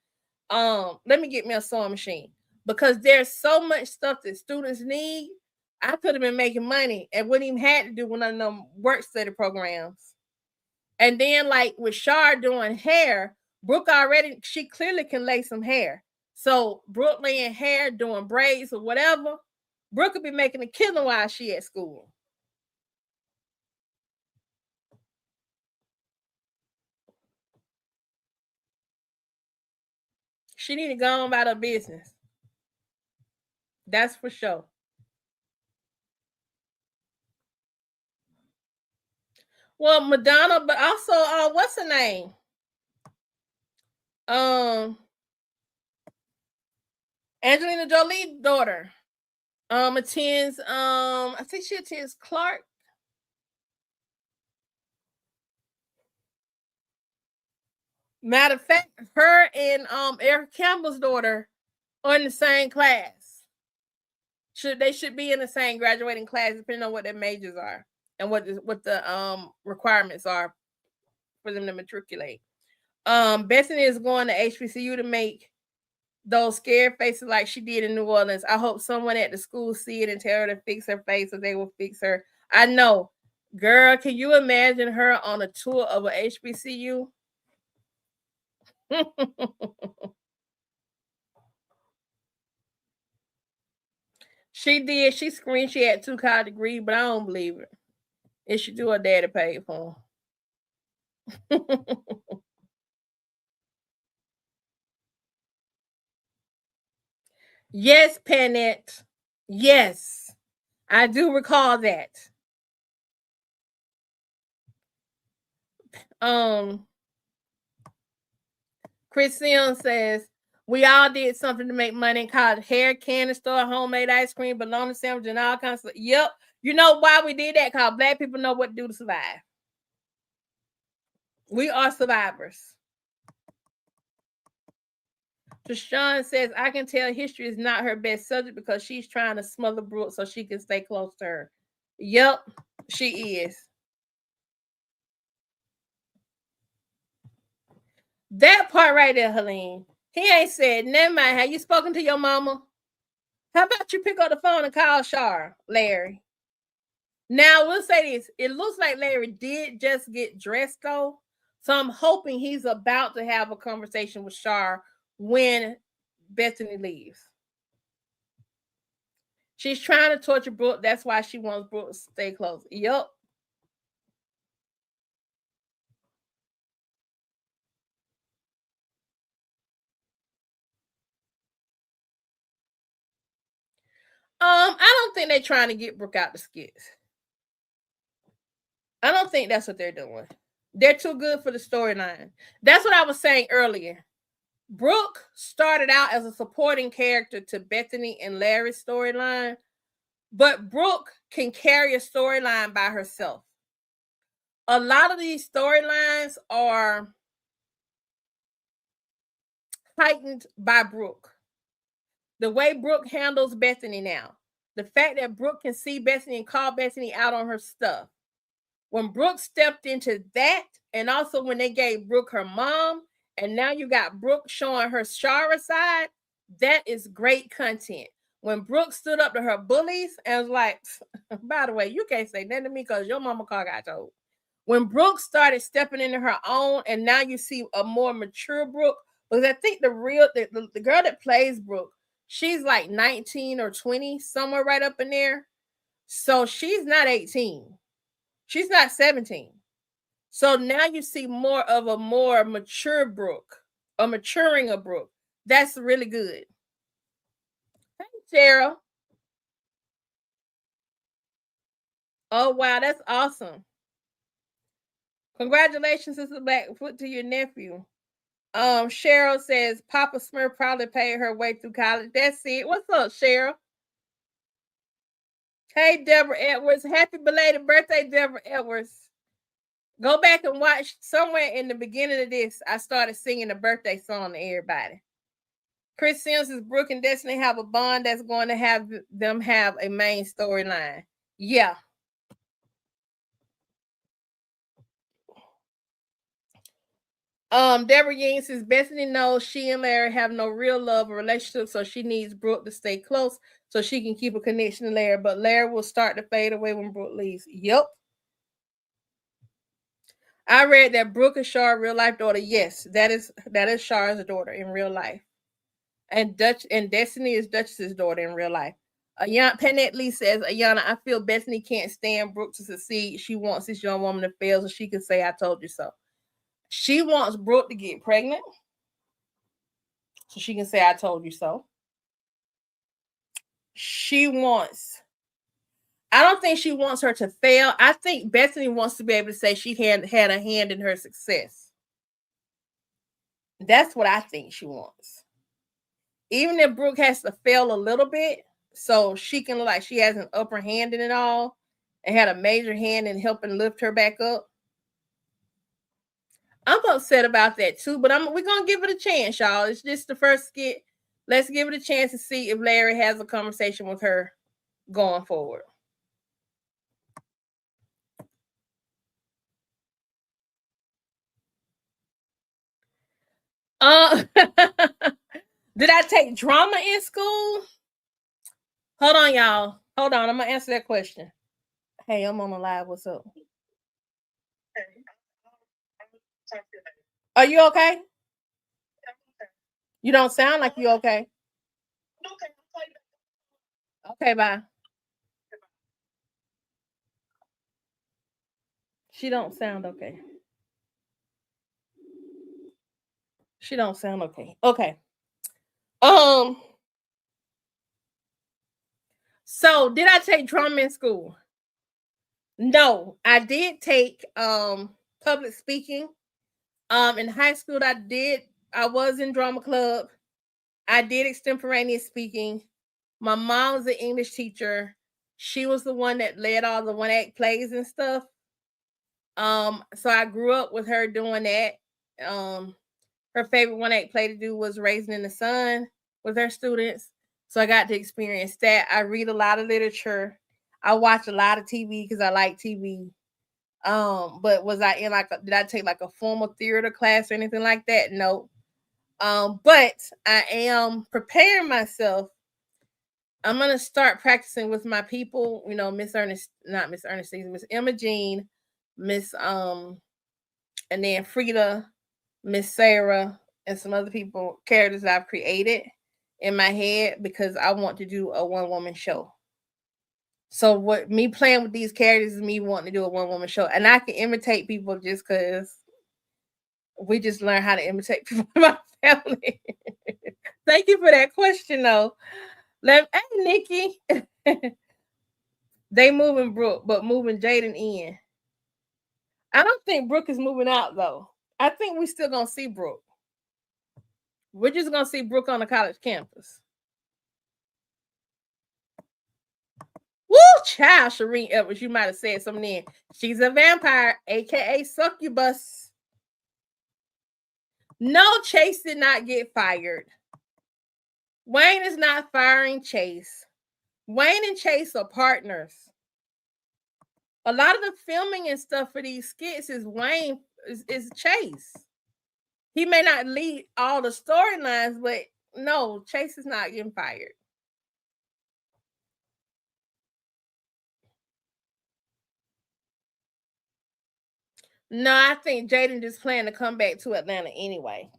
let me get me a sewing machine. Because there's so much stuff that students need. I could have been making money and wouldn't even had to do one of them work study programs. And then like with Shar doing hair, Brooke already, she clearly can lay some hair. So Brooke laying hair, doing braids or whatever, Brooke could be making a killing while she at school. She need to go on about her business. That's for sure. Well, Madonna, but also what's her name? Um Angelina Jolie's daughter. Attends I think she attends Clark. Matter of fact, her and Eric Campbell's daughter are in the same class. They should be in the same graduating class, depending on what their majors are and what the requirements are for them to matriculate. Bethany is going to HBCU to make those scared faces like she did in New Orleans. I hope someone at the school see it and tell her to fix her face, or they will fix her. I know, girl. Can you imagine her on a tour of a HBCU? She did. She screamed she had 2 college degrees, but I don't believe it. It should do her daddy paid for her. Yes, Panette. Yes, I do recall that. Um, Chris Sims says we all did something to make money in college: hair, candy store, homemade ice cream, bologna sandwich, and all kinds of. Yep. You know why we did that? Because Black people know what to do to survive. We are survivors. Deshaun says, I can tell history is not her best subject because she's trying to smother Brooke so she can stay close to her. Yep, she is. That part right there, Helene. He ain't said, never mind. Have you spoken to your mama? How about you pick up the phone and call Shar, Larry? Now, we'll say this. It looks like Larry did just get dressed, though. So I'm hoping he's about to have a conversation with Shar when Bethany leaves. She's trying to torture Brooke. That's why she wants Brooke to stay close. Yup. I don't think they're trying to get Brooke out the skits. I don't think that's what they're doing. They're too good for the storyline. That's what I was saying earlier. Brooke started out as a supporting character to Bethany and Larry's storyline, but Brooke can carry a storyline by herself. A lot of these storylines are heightened by Brooke. The way Brooke handles Bethany now, the fact that Brooke can see Bethany and call Bethany out on her stuff. When Brooke stepped into that, and also when they gave Brooke her mom, and now you got Brooke showing her Shara side, that is great content. When Brooke stood up to her bullies and was like, by the way, you can't say nothing to me because your mama car got told. When Brooke started stepping into her own, and now you see a more mature Brooke, because I think the girl that plays Brooke, she's like 19 or 20, somewhere right up in there. So she's not 18. She's not 17. So now you see more of a more mature Brooke, a maturing of Brooke. That's really good. Thanks, Cheryl. Oh, wow. That's awesome. Congratulations, Sister Blackfoot, to your nephew. Cheryl says Papa Smurf probably paid her way through college. That's it. What's up, Cheryl? Hey, Deborah Edwards. Happy belated birthday, Deborah Edwards. Go back and watch somewhere in the beginning of this. I started singing a birthday song to everybody. Chris Sims says Brooke and Destiny have a bond that's going to have them have a main storyline. Yeah. Deborah Ying says Bethany knows she and Larry have no real love or relationship, so she needs Brooke to stay close so she can keep a connection to Larry. But Larry will start to fade away when Brooke leaves. Yep. I read that Brooke is Char's real life daughter. Yes, that is Char's daughter in real life. And Destiny is Duchess's daughter in real life. Pennet Lee says, Ayana, I feel Bethany can't stand Brooke to succeed. She wants this young woman to fail so she can say, I told you so. She wants Brooke to get pregnant so she can say, I told you so. I don't think she wants her to fail. I think Bethany wants to be able to say she had a hand in her success. That's what I think she wants. Even if Brooke has to fail a little bit, so she can look like she has an upper hand in it all and had a major hand in helping lift her back up. I'm upset about that too, but we're gonna give it a chance, y'all. It's just the first skit. Let's give it a chance to see if Larry has a conversation with her going forward. Did I take drama in school? Hold on, y'all. Hold on. I'm gonna answer that question. Hey, I'm on the live. What's up? Are you okay? You don't sound like you okay. Okay, bye. She don't sound okay. She don't sound okay. Okay. So did I take drama in school? No, I did take public speaking. In high school, I was in drama club. I did extemporaneous speaking. My mom was an English teacher. She was the one that led all the one act plays and stuff. So I grew up with her doing that. Her favorite one act play to do was Raising in the Sun with her students. So I got to experience that. I read a lot of literature. I watch a lot of TV because I like TV. But was I in did I take like a formal theater class or anything like that? No. But I am preparing myself. I'm gonna start practicing with my people, Miss Ernestine, Miss Emma Jean, Miss and then Frida, Miss Sarah, and some other people, characters I've created in my head because I want to do a one-woman show. So what me playing with these characters is me wanting to do a one-woman show. And I can imitate people just because we just learn how to imitate people in my family. Thank you for that question though. Hey Nikki. They moving Brooke, but moving Jaden in. I don't think Brooke is moving out though. I think we still gonna see Brooke. We're just gonna see Brooke on the college campus. Woo, child, Shireen Edwards, you might have said something then. She's a vampire, aka succubus. No, Chase did not get fired. Wayne is not firing Chase. Wayne and Chase are partners. A lot of the filming and stuff for these skits is Wayne is Chase. He may not lead all the storylines, but no, Chase is not getting fired. No, I think Jaden just planning to come back to Atlanta anyway.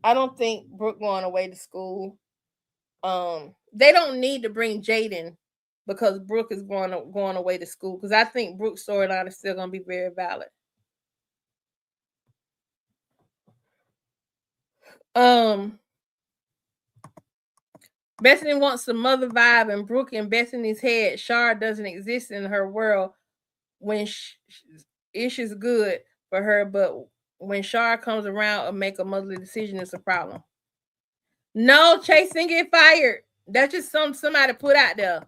I don't think Brooke going away to school. They don't need to bring Jaden because Brooke is going away to school. Because I think Brooke's storyline is still going to be very valid. Bethany wants the mother vibe, and Brooke in Bethany's head. Shar doesn't exist in her world when Ish is good for her, but when Shar comes around and make a motherly decision, it's a problem. No, Chase didn't get fired. That's just somebody put out there.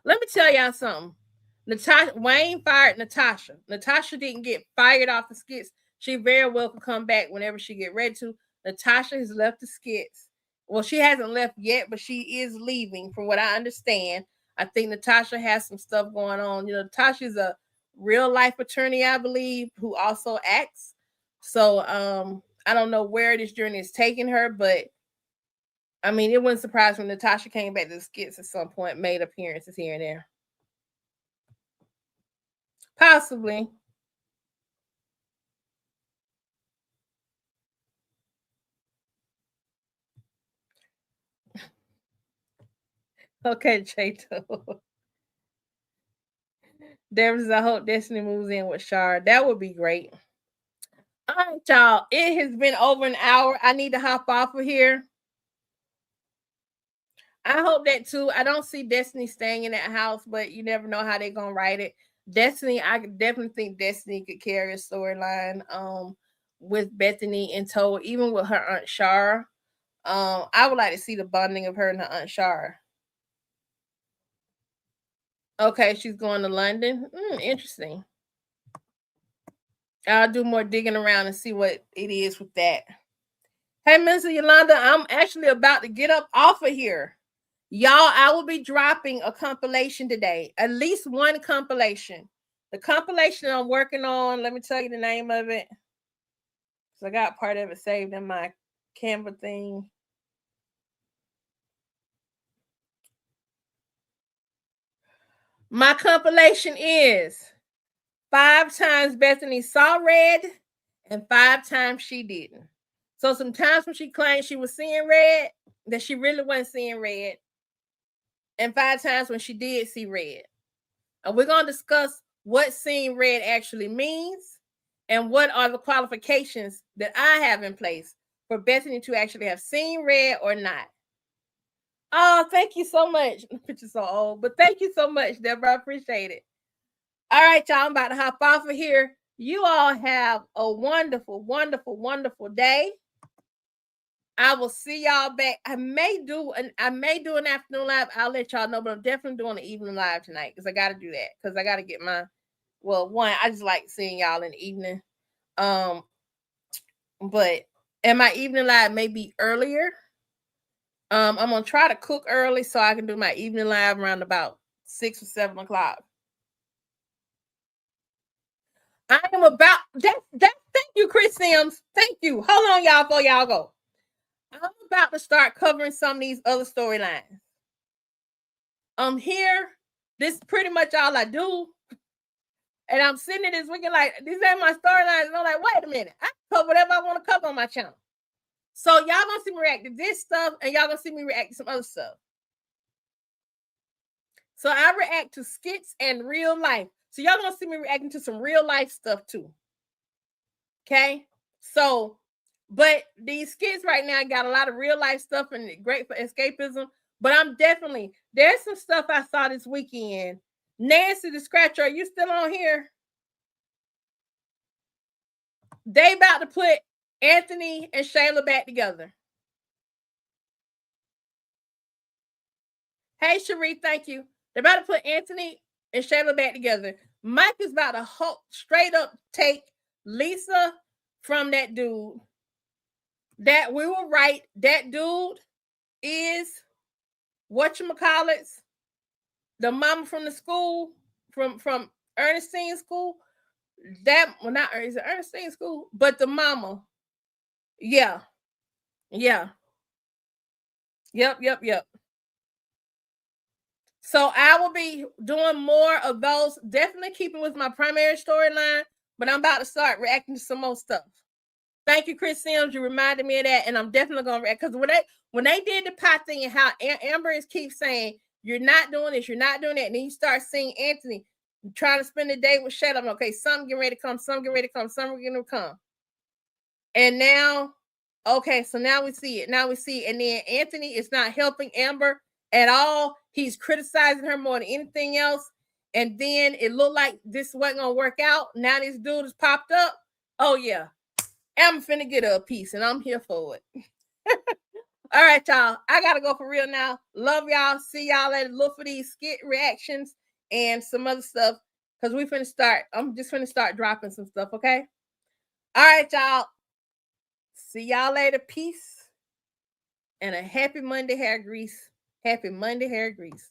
Let me tell y'all something. Wayne fired Natasha. Natasha didn't get fired off the skits. She very well could come back whenever she get ready to. Natasha has left the skits. Well, she hasn't left yet, but she is leaving, from what I understand. I think Natasha has some stuff going on. Natasha's a real life attorney, I believe, who also acts. So I don't know where this journey is taking her, but I mean, it wouldn't surprise when Natasha came back to the skits at some point, made appearances here and there. Possibly. Okay, Chato. There's I hope Destiny moves in with Shar. That would be great. All right, y'all. It has been over an hour. I need to hop off of here. I hope that too. I don't see Destiny staying in that house, but you never know how they're gonna write it. Destiny, I definitely think Destiny could carry a storyline with Bethany and Toad, even with her Aunt Shara. I would like to see the bonding of her and her Aunt Shara. Okay, she's going to London. Interesting. I'll do more digging around and see what it is with that. Hey, Mr. Yolanda, I'm actually about to get up off of here. Y'all, I will be dropping a compilation today, at least one compilation. The compilation I'm working on, let me tell you the name of it. So I got part of it saved in my Canva thing. My compilation is 5 times Bethany saw red and 5 times she didn't. So sometimes when she claimed she was seeing red, that she really wasn't seeing red. And 5 times when she did see red. And we're going to discuss what seeing red actually means and what are the qualifications that I have in place for Bethany to actually have seen red or not. Oh, thank you so much. The picture's so old, but thank you so much, Deborah. I appreciate it. All right, y'all. I'm about to hop off of here. You all have a wonderful, wonderful, wonderful day. I will see y'all back. I may do an afternoon live. I'll let y'all know, but I'm definitely doing an evening live tonight because I got to do that because I got to get my. Well, one, I just like seeing y'all in the evening. But and my evening live may be earlier. I'm gonna try to cook early so I can do my evening live around about 6 or 7 o'clock. I am about that. Thank you, Chris Sims. Thank you. Hold on, y'all, before y'all go. I'm about to start covering some of these other storylines. Here, this is pretty much all I do. And I'm sitting in this weekend like, these ain't my storylines. And I'm like, wait a minute. I can cover whatever I want to cover on my channel. So y'all gonna see me react to this stuff and y'all gonna see me react to some other stuff. So I react to skits and real life. So y'all gonna see me reacting to some real life stuff too. Okay? So, but these skits right now got a lot of real life stuff and great for escapism. But I'm definitely, there's some stuff I saw this weekend. Nancy the Scratcher, are you still on here? They about to put Anthony and Shayla back together. Hey, Cherie, thank you. They're about to put Anthony and Shayla back together. Mike is about to straight up take Lisa from that dude. That we were right. That dude is whatchamacallits, the mama from the school, from Ernestine school. That, well, not is it Ernestine school, but the mama. Yeah. Yeah. Yep. So I will be doing more of those, definitely keeping with my primary storyline, but I'm about to start reacting to some more stuff. Thank you, Chris Sims. You reminded me of that, and I'm definitely gonna react because when they did the pot thing and how Amber is keeps saying you're not doing this, you're not doing that, and then you start seeing Anthony trying to spend the day with Shayla. I'm okay, something getting ready to come, something getting ready to come, something getting ready to come, and now, okay, so now we see it. Now we see it, and then Anthony is not helping Amber at all. He's criticizing her more than anything else. And then it looked like this wasn't gonna work out. Now this dude has popped up. Oh yeah, I'm finna get her a piece, and I'm here for it. All right, y'all. I gotta go for real now. Love y'all. See y'all later. Look for these skit reactions and some other stuff because we finna start. I'm just finna start dropping some stuff. Okay. All right, y'all. See y'all later. Peace and a happy Monday hair grease. Happy Monday hair grease.